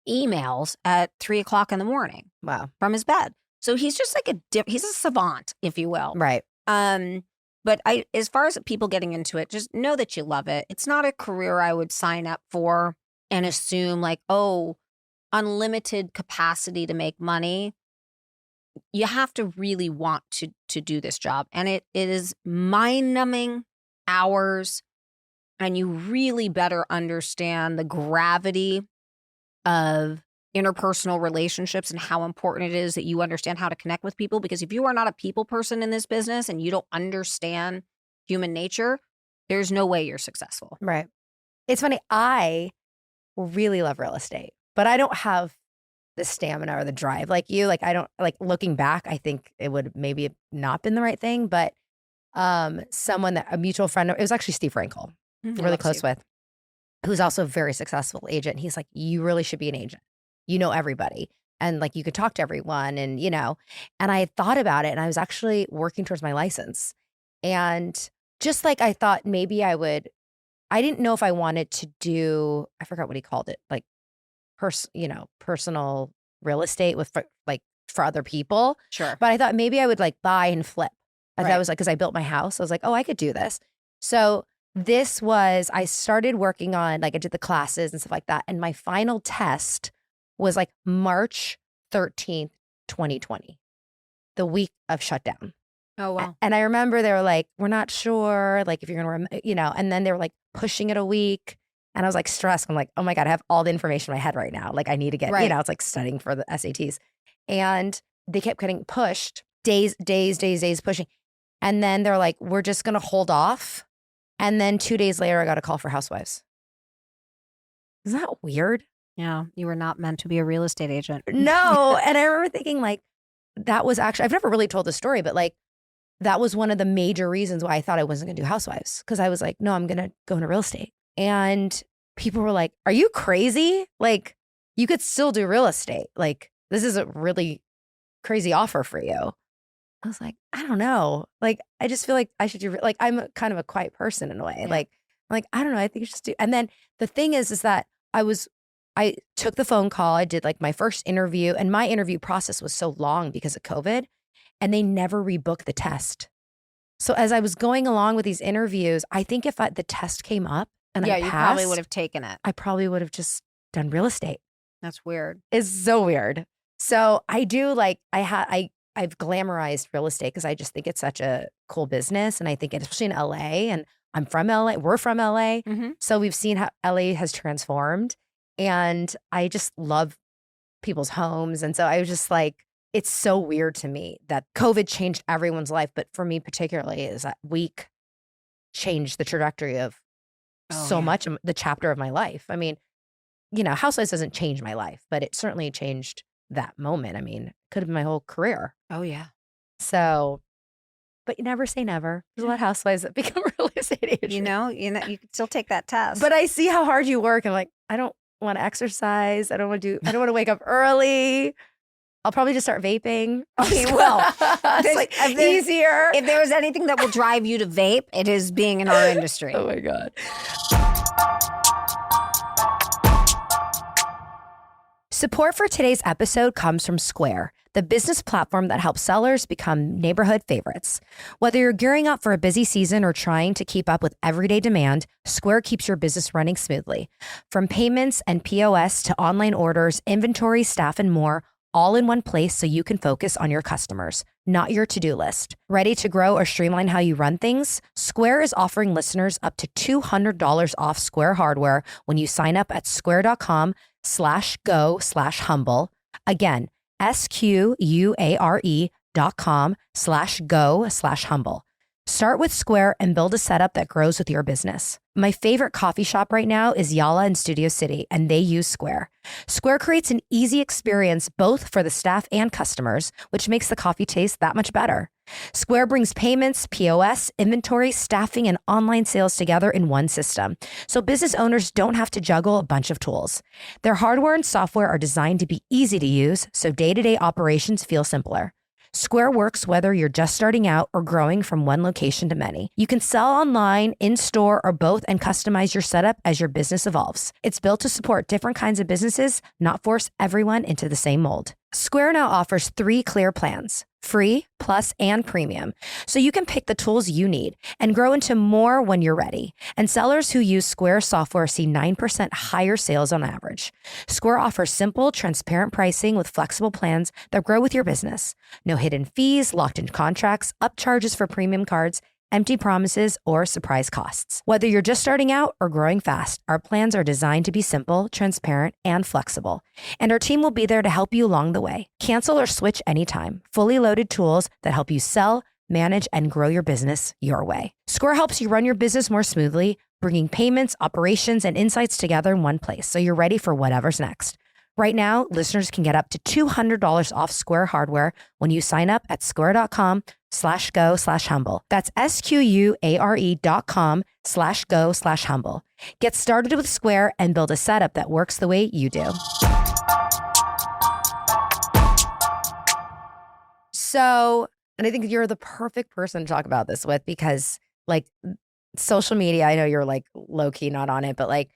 emails at 3:00 in the morning. Wow. From his bed. So he's just like he's a savant, if you will. Right. But as far as people getting into it, just know that you love it. It's not a career I would sign up for and assume like, oh, unlimited capacity to make money. You have to really want to do this job. And it is mind-numbing hours. And you really better understand the gravity of interpersonal relationships and how important it is that you understand how to connect with people. Because if you are not a people person in this business and you don't understand human nature, there's no way you're successful. Right. It's funny. I really love real estate, but I don't have the stamina or the drive like you. Like I don't like looking back, I think it would maybe not been the right thing, but someone that a mutual friend, it was actually Steve Frankel, really close with, who's also a very successful agent. He's like, you really should be an agent. You know everybody. And like you could talk to everyone and, you know, and I had thought about it and I was actually working towards my license. And just like I thought maybe I didn't know if I wanted to do, I forgot what he called it, like personal real estate for other people. Sure. But I thought maybe I would like buy and flip. That was like, because I built my house. I was like, oh, I could do this. So I started working on, like I did the classes and stuff like that. And my final test was like March 13th, 2020, the week of shutdown. Oh, wow. And I remember they were like, we're not sure, like if you're going to, and then they were like pushing it a week. And I was like stressed. I'm like, oh my God, I have all the information in my head right now. Like I need to get, it's like studying for the SATs. And they kept getting pushed, days pushing. And then they're like, we're just going to hold off. And then 2 days later, I got a call for Housewives. Isn't that weird? Yeah, you were not meant to be a real estate agent. No. And I remember thinking like, that was actually, I've never really told the story, but like, that was one of the major reasons why I thought I wasn't going to do Housewives. Because I was like, no, I'm going to go into real estate. And people were like, are you crazy? Like, you could still do real estate. Like, this is a really crazy offer for you. I was like, I don't know. Like, I just feel like I should do, like, I'm kind of a quiet person in a way. Yeah. Like, I'm like, I don't know. I think you should do. And then the thing is that I took the phone call. I did like my first interview, and my interview process was so long because of COVID, and they never rebooked the test. So as I was going along with these interviews, I think if the test came up and I passed, you probably would have taken it. I probably would have just done real estate. That's weird. It's so weird. So I do like, I've glamorized real estate because I just think it's such a cool business. And I think especially in LA, and I'm from LA, we're from LA. Mm-hmm. So we've seen how LA has transformed, and I just love people's homes. And so I was just like, it's so weird to me that COVID changed everyone's life. But for me particularly is that week changed the trajectory of much of the chapter of my life. I mean, Housewives doesn't change my life, but it certainly changed that moment. I mean, it could have been my whole career. Oh, yeah. So, but you never say never. There's a lot of housewives that become real estate agents. You could still take that test. But I see how hard you work. I'm like, I don't want to exercise. I don't want to wake up early. I'll probably just start vaping. Okay, well, it's like easier. If there is anything that will drive you to vape, it is being in our industry. Oh my God. Support for today's episode comes from Square, the business platform that helps sellers become neighborhood favorites. Whether you're gearing up for a busy season or trying to keep up with everyday demand, Square keeps your business running smoothly. From payments and POS to online orders, inventory, staff, and more, all in one place so you can focus on your customers, not your to-do list. Ready to grow or streamline how you run things? Square is offering listeners up to $200 off Square hardware when you sign up at square.com/go/humble. Again, SQUARE.com/go/humble. Start with Square and build a setup that grows with your business. My favorite coffee shop right now is Yala in Studio City, and they use Square. Square creates an easy experience both for the staff and customers, which makes the coffee taste that much better. Square brings payments, POS, inventory, staffing, and online sales together in one system, so business owners don't have to juggle a bunch of tools. Their hardware and software are designed to be easy to use, so day-to-day operations feel simpler. Square works whether you're just starting out or growing from one location to many. You can sell online, in-store, or both and customize your setup as your business evolves. It's built to support different kinds of businesses, not force everyone into the same mold. Square now offers 3 clear plans: free, plus, and premium. So you can pick the tools you need and grow into more when you're ready. And sellers who use Square software see 9% higher sales on average. Square offers simple, transparent pricing with flexible plans that grow with your business. No hidden fees, locked-in contracts, upcharges for premium cards, empty promises, or surprise costs. Whether you're just starting out or growing fast, our plans are designed to be simple, transparent, and flexible. And our team will be there to help you along the way. Cancel or switch anytime. Fully loaded tools that help you sell, manage, and grow your business your way. Square helps you run your business more smoothly, bringing payments, operations, and insights together in one place, so you're ready for whatever's next. Right now, listeners can get up to $200 off Square hardware when you sign up at square.com/go/humble. That's SQUARE.com/go/humble. Get started with Square and build a setup that works the way you do. So, and I think you're the perfect person to talk about this with because like social media, I know you're like low key not on it, but like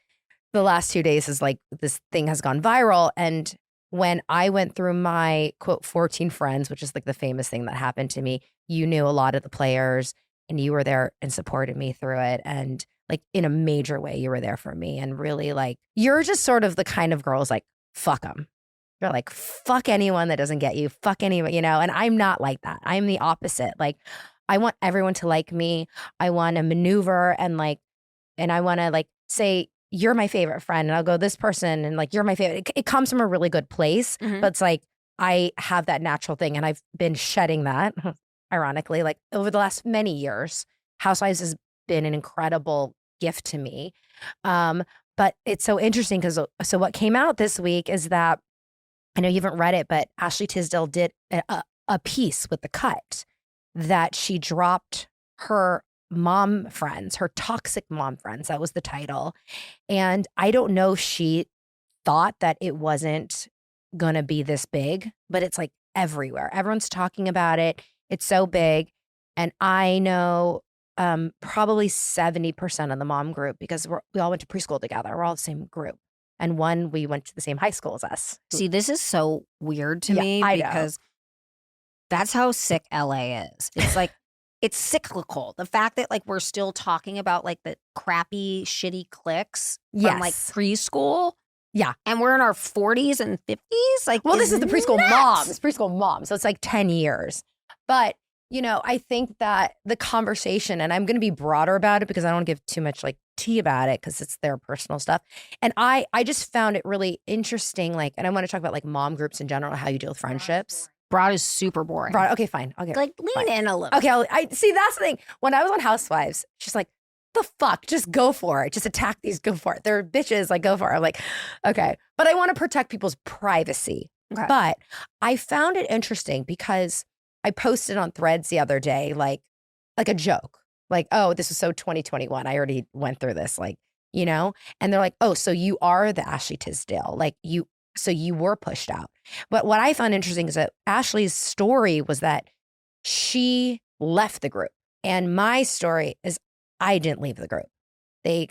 the last 2 days is like this thing has gone viral. And when I went through my quote 14 friends, which is like the famous thing that happened to me, you knew a lot of the players and you were there and supported me through it. And like in a major way, you were there for me. And really like, you're just sort of the kind of girls like, fuck them. You're like, fuck anyone that doesn't get you, fuck anyone, you know? And I'm not like that. I'm the opposite. Like, I want everyone to like me. I want to maneuver and I want to like say, you're my favorite friend. And I'll go this person and like, you're my favorite. It comes from a really good place, but it's like, I have that natural thing and I've been shedding that, ironically, like over the last many years. Housewives has been an incredible gift to me. But it's so interesting because so what came out this week is that, I know you haven't read it, but Ashley Tisdale did a piece with The Cut that she dropped her mom friends, her toxic mom friends. That was the title. And I don't know if she thought that it wasn't going to be this big, but it's like everywhere. Everyone's talking about it. It's so big. And I know probably 70% of the mom group, because we all went to preschool together. We're all the same group. And we went to the same high school as us. See, this is so weird to me because that's how sick LA is. It's like, it's cyclical. The fact that like we're still talking about like the crappy, shitty cliques from like preschool. Yeah. And we're in our 40s and 50s. Like, well, this is the preschool mom. It's preschool mom. So it's like 10 years. But, you know, I think that the conversation, and I'm going to be broader about it because I don't want to give too much like tea about it because it's their personal stuff. And I just found it really interesting. Like, and I want to talk about like mom groups in general, how you deal with friendships. Broad is super boring. Broad, okay, fine. Okay, like lean in a little. Okay, I see. That's the thing. When I was on Housewives, she's like, "The fuck, just go for it. Just attack these. Go for it. They're bitches. Like, go for it." I'm like, okay, but I want to protect people's privacy. Okay. But I found it interesting because I posted on Threads the other day, like a joke, like, "Oh, this is so 2021. I already went through this, like, you know." And they're like, "Oh, so you are the Ashley Tisdale, like you." So you were pushed out. But what I found interesting is that Ashley's story was that she left the group. And my story is I didn't leave the group. I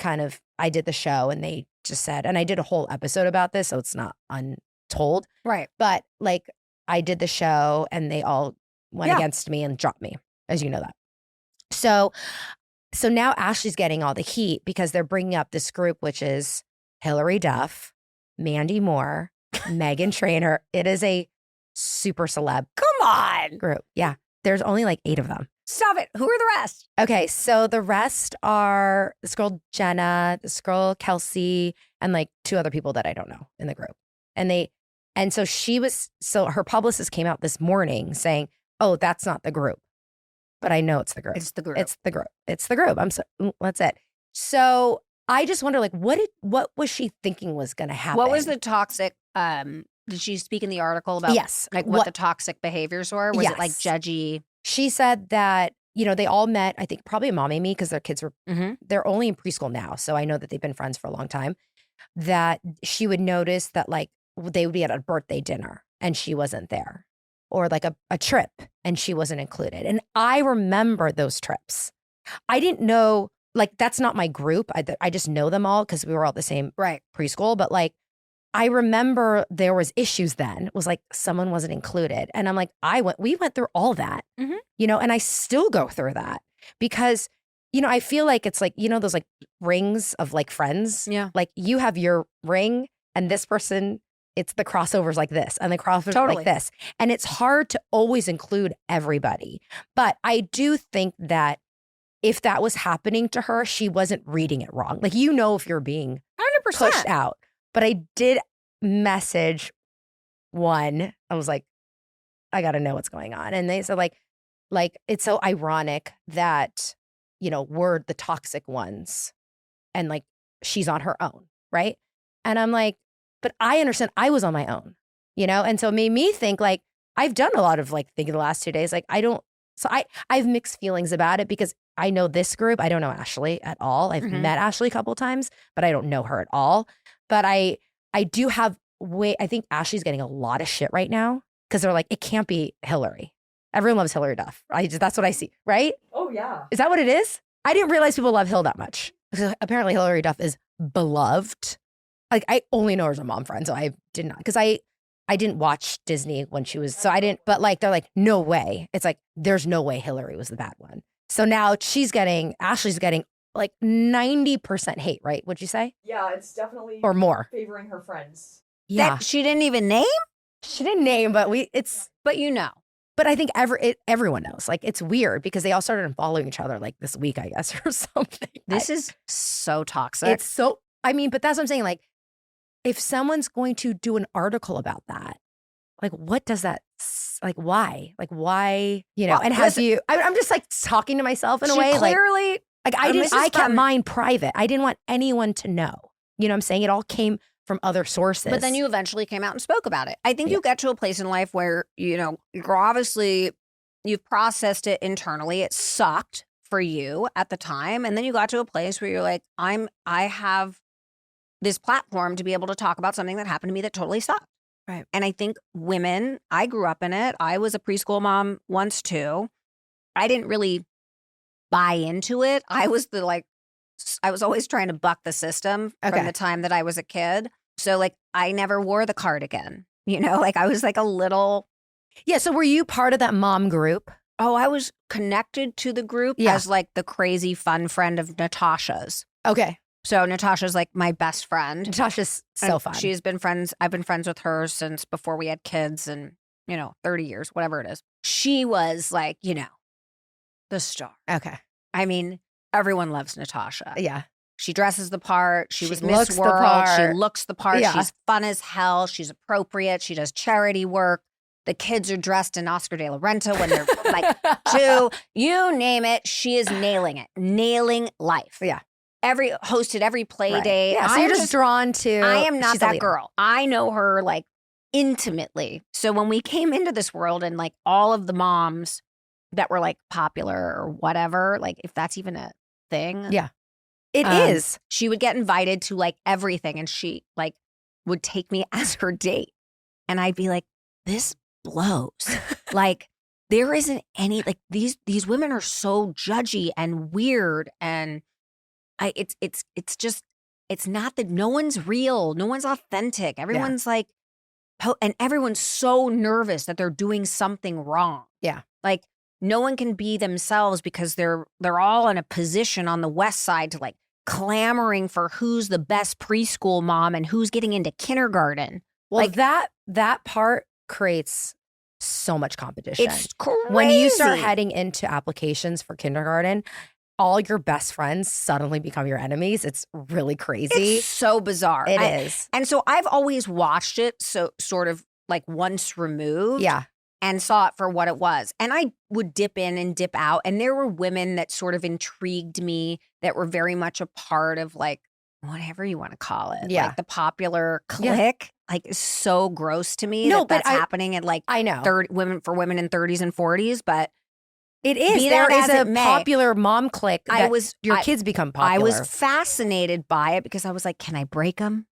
did the show and they just said, and I did a whole episode about this, so it's not untold. Right. But like I did the show and they all went against me and dropped me, as you know that. So now Ashley's getting all the heat because they're bringing up this group, which is Hillary Duff, Mandy Moore, Meghan Trainor. It is a super celeb. Come on. Group. Yeah. There's only like 8 of them. Stop it. Who are the rest? Okay. So the rest are this girl, Jenna, this girl, Kelsey, and like 2 other people that I don't know in the group. And so her publicist came out this morning saying, "Oh, that's not the group." but I know it's the group. It's the group. It's the group. It's the group. That's it. So I just wonder, like, what was she thinking was going to happen? What was the toxic? Did she speak in the article about? Yes. Like what the toxic behaviors were? Was it like judgy? She said that, they all met, I think probably Mommy and Me, because their kids were, they're only in preschool now. So I know that they've been friends for a long time. That she would notice that like they would be at a birthday dinner and she wasn't there, or like a trip and she wasn't included. And I remember those trips. I didn't know, like, that's not my group. I just know them all because we were all the same preschool. But like, I remember there was issues then. It was like someone wasn't included. And I'm like, we went through all that, and I still go through that because, I feel like it's like, those like rings of like friends. Yeah. Like you have your ring and this person, it's the crossovers like this and the crossovers like this. And it's hard to always include everybody. But I do think that if that was happening to her, she wasn't reading it wrong. Like, if you're being 100% pushed out. But I did message one. I was like, I got to know what's going on. And they said like it's so ironic that, we're the toxic ones and like she's on her own. Right. And I'm like, but I understand I was on my own, and so it made me think like I've done a lot of like thinking the last 2 days. Like I have mixed feelings about it because I know this group. I don't know Ashley at all. I've met Ashley a couple of times, but I don't know her at all. But I do have I think Ashley's getting a lot of shit right now because they're like, it can't be Hillary. Everyone loves Hillary Duff. That's what I see, right? Oh, yeah. Is that what it is? I didn't realize people love Hill that much. Apparently Hillary Duff is beloved. Like I only know her as a mom friend, so I did not, because I didn't watch Disney when she was, so I didn't, but like, they're like, no way. It's like, there's no way Hillary was the bad one. So now Ashley's getting like 90% hate, right? Would you say? Yeah, it's definitely or more favoring her friends. Yeah. That she didn't even name? She didn't name, but But you know. But I think everyone knows. Like, it's weird because they all started following each other like this week, I guess, or something. This is so toxic. It's so, but that's what I'm saying. Like, if someone's going to do an article about that, like, what does that, like, why? Like, why, well, and I'm just like talking to myself in a way. Clearly, like I kept mine private. I didn't want anyone to know. You know what I'm saying? It all came from other sources. But then you eventually came out and spoke about it. I think you get to a place in life where, you're obviously, you've processed it internally. It sucked for you at the time. And then you got to a place where you're like, I have this platform to be able to talk about something that happened to me that totally sucked. Right. And I think women, I grew up in it. I was a preschool mom once too. I didn't really buy into it. I was always trying to buck the system from the time that I was a kid. So like, I never wore the cardigan, like I was like a little. Yeah. So were you part of that mom group? Oh, I was connected to the group as like the crazy fun friend of Natasha's. Okay. So Natasha's like my best friend. Natasha's so fun. I've been friends with her since before we had kids and, 30 years, whatever it is. She was like, the star. Okay. I mean, everyone loves Natasha. Yeah. She dresses the part. She was Miss World. She looks the part. Yeah. She's fun as hell. She's appropriate. She does charity work. The kids are dressed in Oscar de la Renta when they're like 2. You name it. She is nailing it. Nailing life. Yeah. Hosted every play day. Yeah, so you're just drawn to. I am not that girl. I know her like intimately. So when we came into this world and like all of the moms that were like popular or whatever, like if that's even a thing. Yeah. It is. She would get invited to like everything and she like would take me as her date. And I'd be like, this blows. Like there isn't any, like these women are so judgy and weird. And it's just, it's not that no one's real. No one's authentic. Everyone's like, and everyone's so nervous that they're doing something wrong. Yeah. Like no one can be themselves because they're all in a position on the West Side to like clamoring for who's the best preschool mom and who's getting into kindergarten. Well, like that part creates so much competition. It's crazy. When you start heading into applications for kindergarten, all your best friends suddenly become your enemies. It's really crazy. It's so bizarre. It is. And so I've always watched it so sort of like once removed. Yeah. and saw it for what it was. And I would dip in and dip out. And there were women that sort of intrigued me that were very much a part of like, whatever you want to call it. Yeah. Like the popular clique. Like is so gross to me that's happening at like I know. women in 30s and 40s. But it is. There is a popular mom clique that your kids become popular. I was fascinated by it because I was like, can I break them?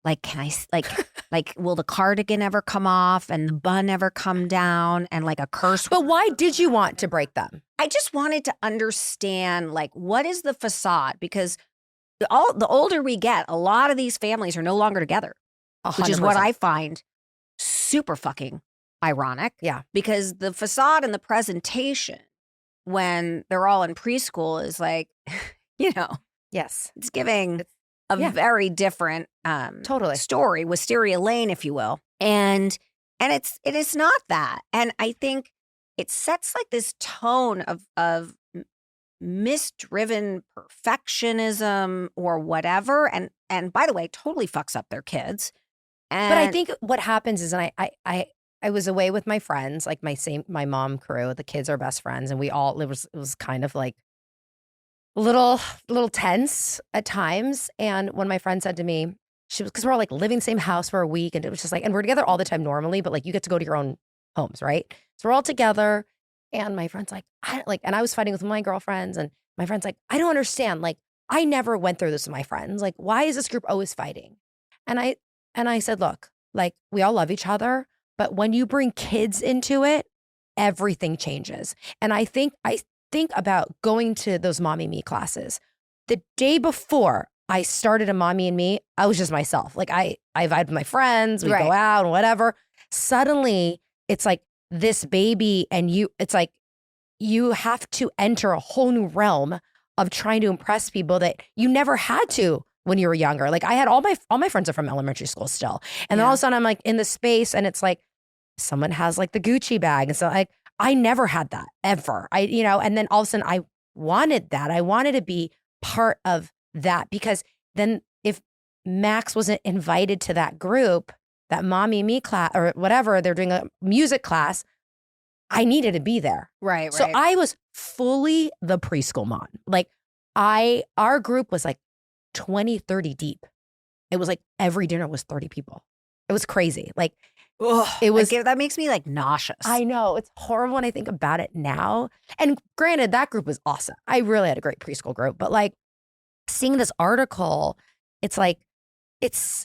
Like, can I, like, will the cardigan ever come off and the bun ever come down and like a curse? But why did you want to break them? I just wanted to understand, like, what is the facade? Because the older we get, a lot of these families are no longer together, 100%. which is what I find super fucking ironic. Yeah. Because the facade and the presentation when they're all in preschool is like, yes, it's giving a very different story, Wisteria Lane, if you will. And it is not that. And I think it sets like this tone of misdriven perfectionism or whatever. And by the way, totally fucks up their kids. But I think what happens is, and I was away with my friends, like my mom crew, the kids are best friends. And it was kind of like a little tense at times. And when my friend said to me, because we're all like living in the same house for a week, and it was just like, and we're together all the time normally, but like you get to go to your own homes, right? So we're all together, and my friend's like, and I was fighting with my girlfriends, and my friend's like, I don't understand. Like, I never went through this with my friends. Like, why is this group always fighting? And I said, look, like we all love each other, but when you bring kids into it, everything changes. And I think about going to those Mommy Me classes. The day before I started a Mommy and Me, I was just myself. Like I vibed with my friends, we go out and whatever. Suddenly it's like this baby and it's like you have to enter a whole new realm of trying to impress people that you never had to when you were younger. Like I had all my friends are from elementary school still. And then all of a sudden I'm like in the space and it's like someone has like the Gucci bag. And so like, I never had that ever. And then all of a sudden I wanted that. I wanted to be part of that because then if Max wasn't invited to that group, that Mommy Me class or whatever, they're doing a music class, I needed to be there. Right. So I was fully the preschool mom. Like our group was like 20, 30 deep. It was like every dinner was 30 people. It was crazy. Like, it was that makes me like nauseous. I know it's horrible when I think about it now. And granted, that group was awesome. I really had a great preschool group, but like seeing this article, it's like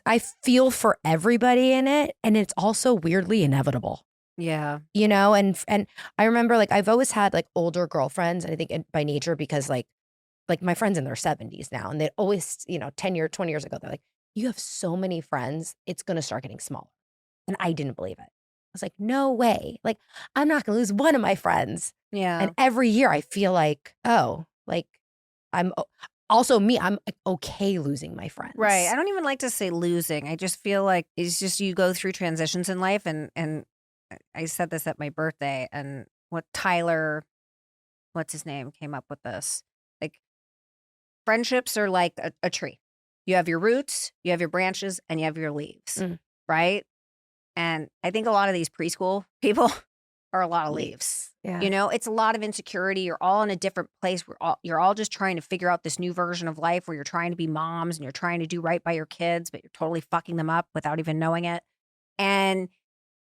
I feel for everybody in it, and it's also weirdly inevitable. Yeah, and I remember like I've always had like older girlfriends, and I think by nature because like my friends in their 70s now, and they always 20 years ago they're like, you have so many friends, it's gonna start getting smaller. And I didn't believe it. I was like, no way. Like, I'm not going to lose one of my friends. Yeah. And every year I feel like, I'm okay losing my friends. Right. I don't even like to say losing. I just feel like it's just you go through transitions in life. And I said this at my birthday, and Tyler, what's his name, came up with this. Like, friendships are like a tree. You have your roots, you have your branches, and you have your leaves. Right? And I think a lot of these preschool people are a lot of leaves. Yeah. It's a lot of insecurity. You're all in a different place. You're all just trying to figure out this new version of life where you're trying to be moms and you're trying to do right by your kids, but you're totally fucking them up without even knowing it. And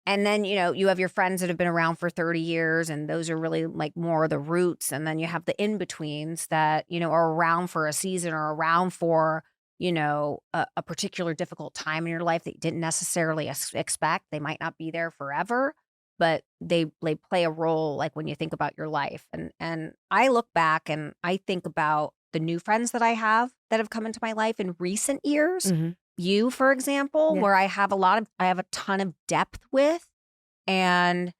then, you have your friends that have been around for 30 years, and those are really like more the roots. And then you have the in-betweens that, are around for a season or around for a particular difficult time in your life that you didn't necessarily expect. They might not be there forever, but they play a role like when you think about your life. And I look back and I think about the new friends that I have that have come into my life in recent years. Mm-hmm. You, for example, where I have a ton of depth with. And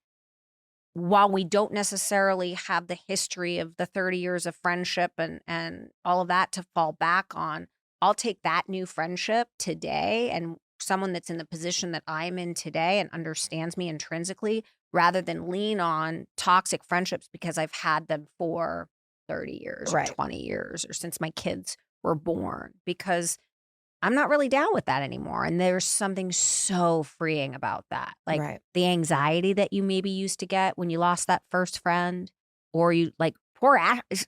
while we don't necessarily have the history of the 30 years of friendship and all of that to fall back on, I'll take that new friendship today and someone that's in the position that I'm in today and understands me intrinsically rather than lean on toxic friendships because I've had them for 30 years or 20 years or since my kids were born. Because I'm not really down with that anymore. And there's something so freeing about that. Like Right. the anxiety that you maybe used to get when you lost that first friend, or you like poor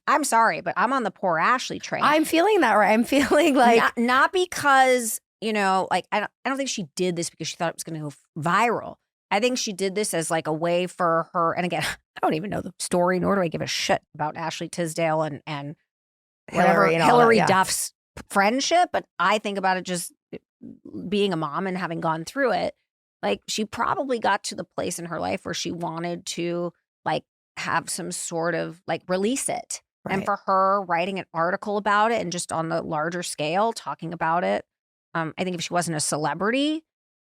I'm sorry, but I'm on the poor Ashley train. I'm feeling that, right? I'm feeling like not because, like I don't think she did this because she thought it was going to go viral. I think she did this as like a way for her. And again, I don't even know the story, nor do I give a shit about Ashley Tisdale and whatever Hillary Duff's friendship. But I think about it just being a mom and having gone through it. Like she probably got to the place in her life where she wanted to like have some sort of like release it. Right. And for her writing an article about it and just on the larger scale talking about it, I think if she wasn't a celebrity,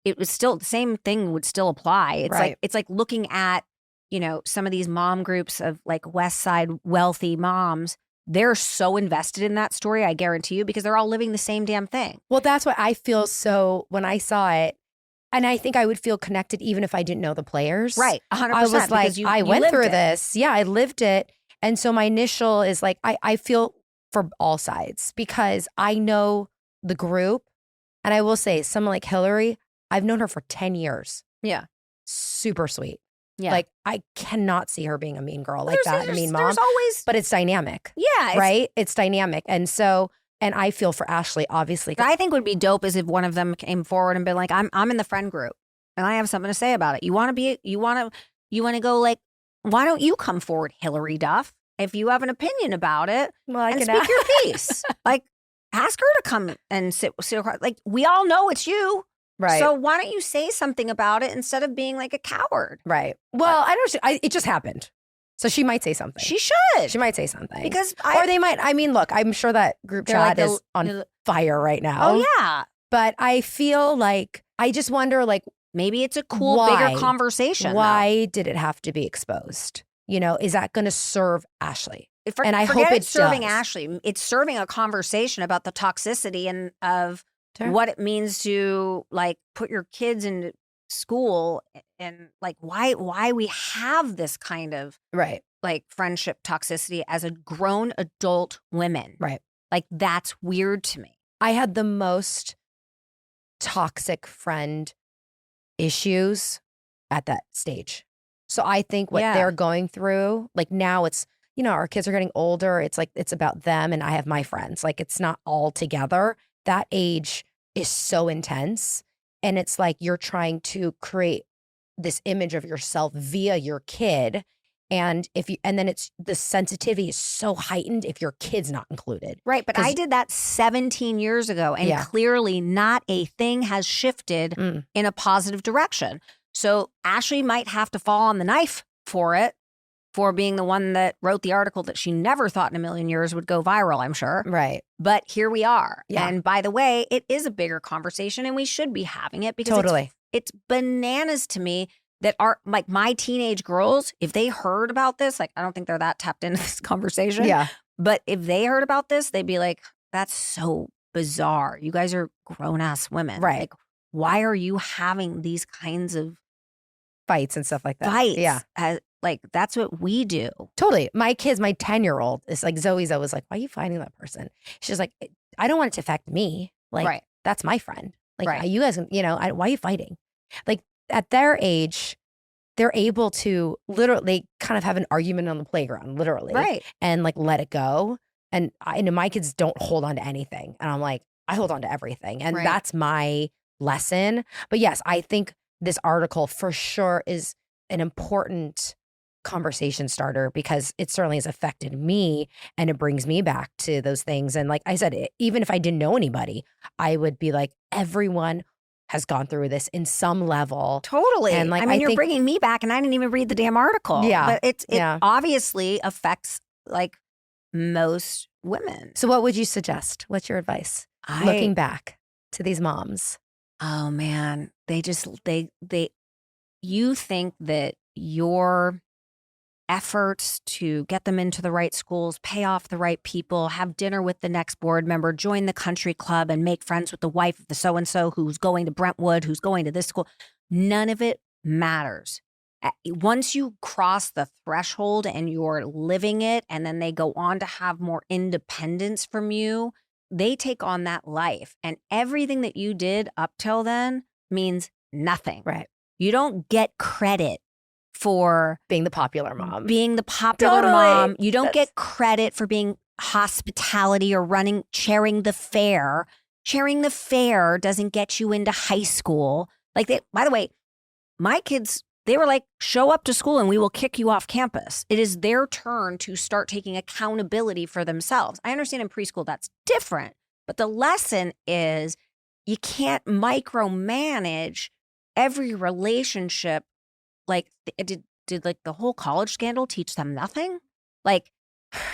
it was still the same thing would still apply. It's like looking at, some of these mom groups of like West Side wealthy moms. They're so invested in that story, I guarantee you, because they're all living the same damn thing. Well, that's what I feel. So when I saw it, and I think I would feel connected even if I didn't know the players. Right. 100%. I was like, I went through this. Yeah, I lived it. And so my initial is like, I feel for all sides because I know the group. And I will say, someone like Hillary, I've known her for 10 years. Yeah. Super sweet. Yeah. Like, I cannot see her being a mean girl like that, a mean mom. There's always, but it's dynamic. Yeah. Right? It's dynamic. And so, and I feel for Ashley, obviously. I think would be dope is if one of them came forward and been like, I'm in the friend group and I have something to say about it. You want to go like, why don't you come forward, Hillary Duff? If you have an opinion about it, well, I can speak your piece. Like, ask her to come and sit across. Like, we all know it's you. Right. So why don't you say something about it instead of being like a coward? Right. Well, I don't. It just happened. So she might say something. She should. She might say something. Because or they might. I mean, look, I'm sure that group chat is on fire right now. Oh, yeah. But I feel like, I just wonder, like, maybe it's a cool, bigger conversation. Why did it have to be exposed? Is that going to serve Ashley? And I hope it's serving Ashley. It's serving a conversation about the toxicity and of what it means to like put your kids into school and like why we have this kind of like friendship toxicity as a grown adult women. Right. Like that's weird to me. I had the most toxic friend issues at that stage. So I think what they're going through, like now it's, our kids are getting older. It's like, it's about them and I have my friends. Like it's not all together. That age is so intense. And it's like you're trying to create this image of yourself via your kid. And then it's the sensitivity is so heightened if your kid's not included. Right. But I did that 17 years ago and clearly not a thing has shifted in a positive direction. So Ashley might have to fall on the knife for it, for being the one that wrote the article that she never thought in a million years would go viral, I'm sure. Right. But here we are. Yeah. And by the way, it is a bigger conversation and we should be having it because it's bananas to me that are like my teenage girls, if they heard about this, like I don't think they're that tapped into this conversation. Yeah. But if they heard about this, they'd be like, that's so bizarre. You guys are grown ass women. Right. Like, why are you having these kinds of fights and stuff like that? Fights. Yeah. Like, that's what we do. Totally. My kids, my 10-year-old is like, Zoe's always like, why are you fighting that person? She's like, I don't want it to affect me. Like, that's my friend. Like, you guys, why are you fighting? Like, at their age, they're able to literally kind of have an argument on the playground, literally. Right. And like, let it go. And I know my kids don't hold on to anything. And I'm like, I hold on to everything. And that's my lesson. But yes, I think this article for sure is an important conversation starter because it certainly has affected me and it brings me back to those things. And like I said, even if I didn't know anybody, I would be like, everyone has gone through this in some level. Totally. And like, I mean, you're bringing me back and I didn't even read the damn article. Yeah. But it obviously affects like most women. So what would you suggest? What's your advice? Looking back to these moms. Oh man, you think that your efforts to get them into the right schools, pay off the right people, have dinner with the next board member, join the country club and make friends with the wife of the so-and-so who's going to Brentwood, who's going to this school. None of it matters. Once you cross the threshold and you're living it and then they go on to have more independence from you, they take on that life, and everything that you did up till then means nothing. Right. You don't get credit for Being the popular mom. being the popular Totally. mom. You don't get credit for being hospitality or chairing the fair. Chairing the fair doesn't get you into high school. Like, by the way, my kids, they were like, show up to school and we will kick you off campus. It is their turn to start taking accountability for themselves. I understand in preschool that's different, but the lesson is you can't micromanage every relationship. Like, did like the whole college scandal teach them nothing? Like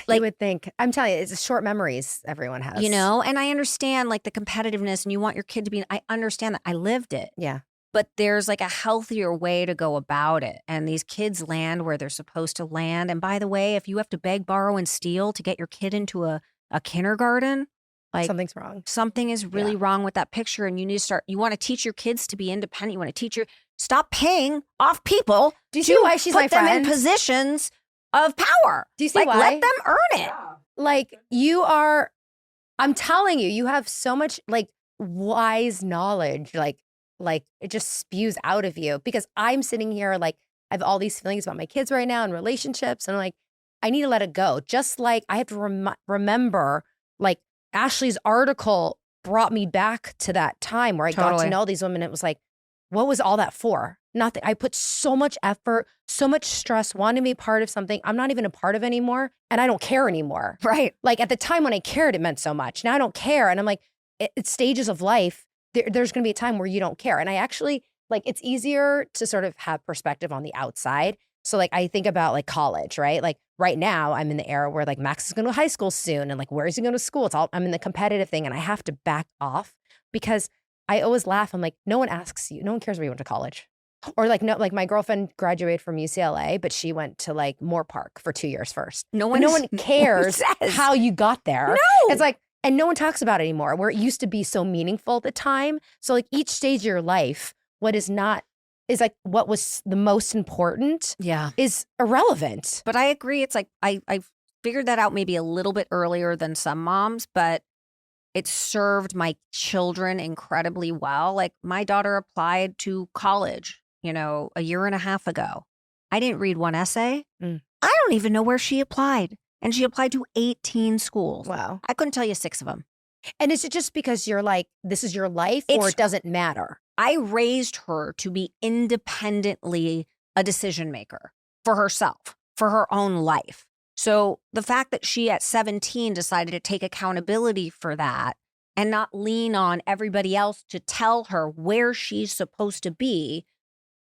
you would think. I'm telling you, it's short memories everyone has. You know, and I understand like the competitiveness and you want your kid to be, I understand that. I lived it. Yeah. But there's like a healthier way to go about it. And these kids land where they're supposed to land. And by the way, if you have to beg, borrow, and steal to get your kid into a kindergarten, like something's wrong. Something is really wrong with that picture. And you need to start, you want to teach your kids to be independent. You want to stop paying off people. Do you see why she's my friend? Put them in positions of power. Do you see why? Let them earn it. Like I'm telling you, you have so much like wise knowledge, like it just spews out of you, because I'm sitting here like I have all these feelings about my kids right now and relationships, and I'm like, I need to let it go. Just like I have to remember, like Ashley's article brought me back to that time where I got to know these women. It was like, what was all that for? Nothing. I put so much effort, so much stress, wanting to be part of something I'm not even a part of anymore, and I don't care anymore. Right. Like at the time when I cared, it meant so much. Now I don't care. And I'm like, it's stages of life. There's going to be a time where you don't care. And I actually, like, it's easier to sort of have perspective on the outside. So like I think about like college, right? Like right now I'm in the era where like Max is going to high school soon, and like where is he going to school? I'm in the competitive thing, and I have to back off because I always laugh. I'm like, no one asks you, no one cares where you went to college. Or like, no, like my girlfriend graduated from UCLA, but she went to like Moore Park for 2 years first. No one cares how you got there. No. It's like, and no one talks about it anymore, where it used to be so meaningful at the time. So like each stage of your life, what is not, is like what was the most important is irrelevant. But I agree. It's like, I figured that out maybe a little bit earlier than some moms, but it served my children incredibly well. Like my daughter applied to college, a year and a half ago. I didn't read one essay. I don't even know where she applied. And she applied to 18 schools. Wow. I couldn't tell you 6 of them. And is it just because you're like, this is your life, or it doesn't matter? I raised her to be independently a decision maker for herself, for her own life. So the fact that she at 17 decided to take accountability for that and not lean on everybody else to tell her where she's supposed to be,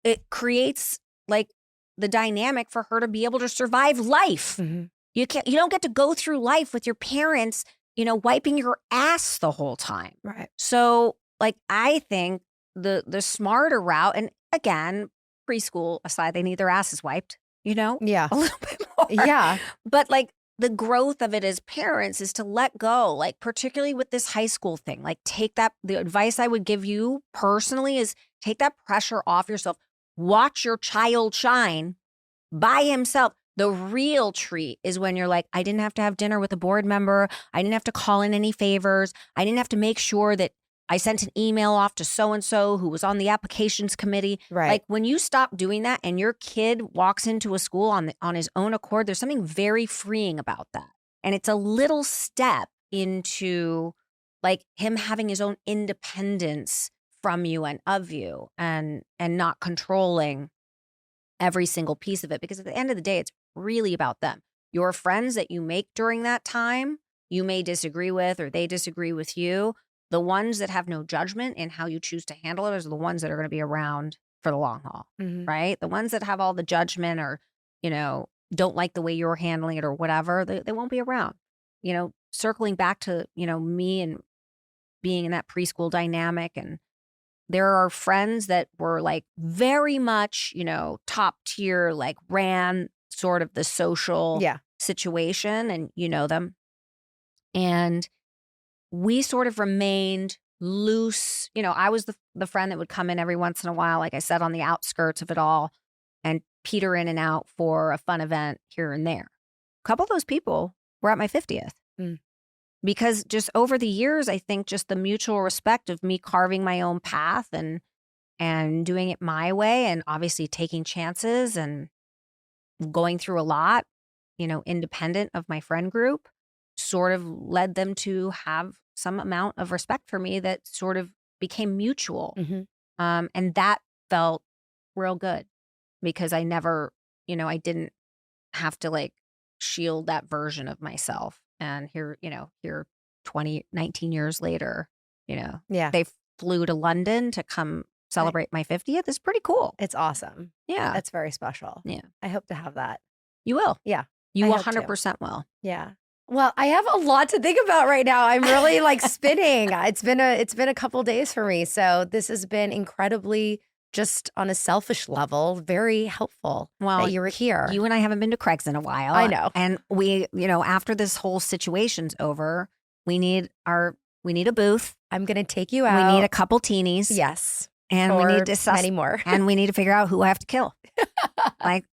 it creates like the dynamic for her to be able to survive life. Mm-hmm. You don't get to go through life with your parents, wiping your ass the whole time. Right. So like, I think the smarter route, and again, preschool aside, they need their asses wiped, Yeah. a little bit more. Yeah. But like the growth of it as parents is to let go, like particularly with this high school thing, like the advice I would give you personally is take that pressure off yourself. Watch your child shine by himself. The real treat is when you're like, I didn't have to have dinner with a board member. I didn't have to call in any favors. I didn't have to make sure that I sent an email off to so-and-so who was on the applications committee. Right. Like when you stop doing that and your kid walks into a school on his own accord, there's something very freeing about that. And it's a little step into like him having his own independence from you and of you, and not controlling every single piece of it. Because at the end of the day, it's really about them. Your friends that you make during that time, you may disagree with, or they disagree with you. The ones that have no judgment in how you choose to handle it are the ones that are going to be around for the long haul, right? The ones that have all the judgment or, don't like the way you're handling it or whatever, they won't be around. Circling back to, me and being in that preschool dynamic, and there are friends that were like very much, top tier, like ran sort of the social situation, and them. And we sort of remained loose. I was the friend that would come in every once in a while, like I said, on the outskirts of it all, and peter in and out for a fun event here and there. A couple of those people were at my 50th. because just over the years, I think just the mutual respect of me carving my own path and doing it my way, and obviously taking chances and going through a lot, independent of my friend group, sort of led them to have some amount of respect for me that sort of became mutual. And that felt real good because I never, I didn't have to like shield that version of myself. And here 19 years later, they flew to London to come celebrate my 50th. It's pretty cool. It's awesome. Yeah. That's very special. Yeah. I hope to have that. You will. Yeah. You I hope 100% will. Yeah. Well, I have a lot to think about right now. I'm really like spinning. It's been a couple days for me. So this has been incredibly, just on a selfish level, very helpful that you were here. You and I haven't been to Craig's in a while. I know. And we, after this whole situation's over, we need a booth. I'm going to take you out. We need a couple teenies. Yes. And we need to many more. And we need to figure out who I have to kill. Like,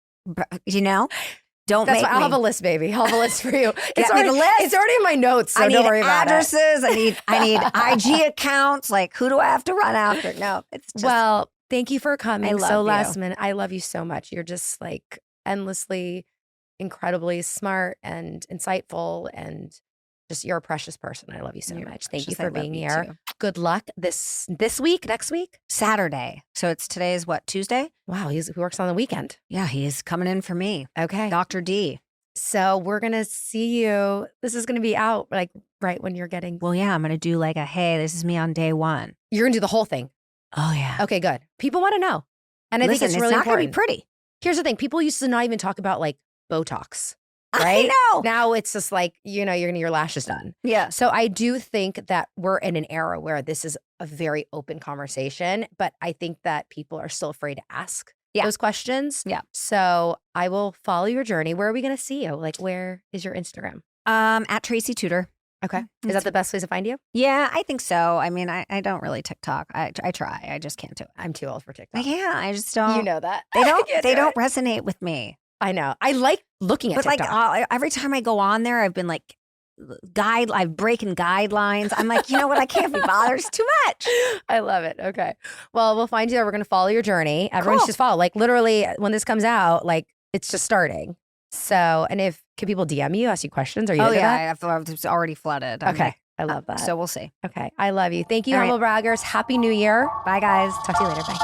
don't That's make why I'll me. have a list, baby. I'll have a list for you. Get me the list. It's already in my notes, so I need don't worry about addresses. it. I need IG accounts. Like, who do I have to run after? No, it's just. Well, thank you for coming. I love so you. last minute. I love you so much. You're just like endlessly, incredibly smart and insightful, and just you're a precious person. I love you so much. Thank you for being here. Too. Good luck this week, next week. Saturday. So today's what, Tuesday? Wow, he works on the weekend. Yeah, he is coming in for me. Okay. Dr. D. So we're going to see you. This is going to be out like right when you're getting. Well, yeah, I'm going to do like hey, this is me on day one. You're going to do the whole thing. Oh, yeah. Okay, good. People want to know. And I think it's really not going to important. be pretty. Here's the thing. People used to not even talk about like Botox, right? I know. Now it's just like, you're going to get your lashes done. Yeah. So I do think that we're in an era where this is a very open conversation, but I think that people are still afraid to ask those questions. Yeah. So I will follow your journey. Where are we going to see you? Like, where is your Instagram? At Tracy Tutor. Okay. Is that the best place to find you? Yeah, I think so. I mean, I don't really TikTok. I try. I just can't do it. I'm too old for TikTok. Yeah, I just don't. You know that. They don't resonate with me. I know. I like looking at TikTok. But like every time I go on there, I've been like I'm breaking guidelines. I'm like, you know what? I can't be bothered. It's too much. I love it. Okay. Well, we'll find you there. We're going to follow your journey. Everyone should just follow. Like literally when this comes out, like it's just starting. So, and can people DM you, ask you questions? Are you into that? It's already flooded. Okay. I love that. So we'll see. Okay. I love you. Thank you, All Humble Braggers. Happy New Year. Bye, guys. Talk to you later. Bye.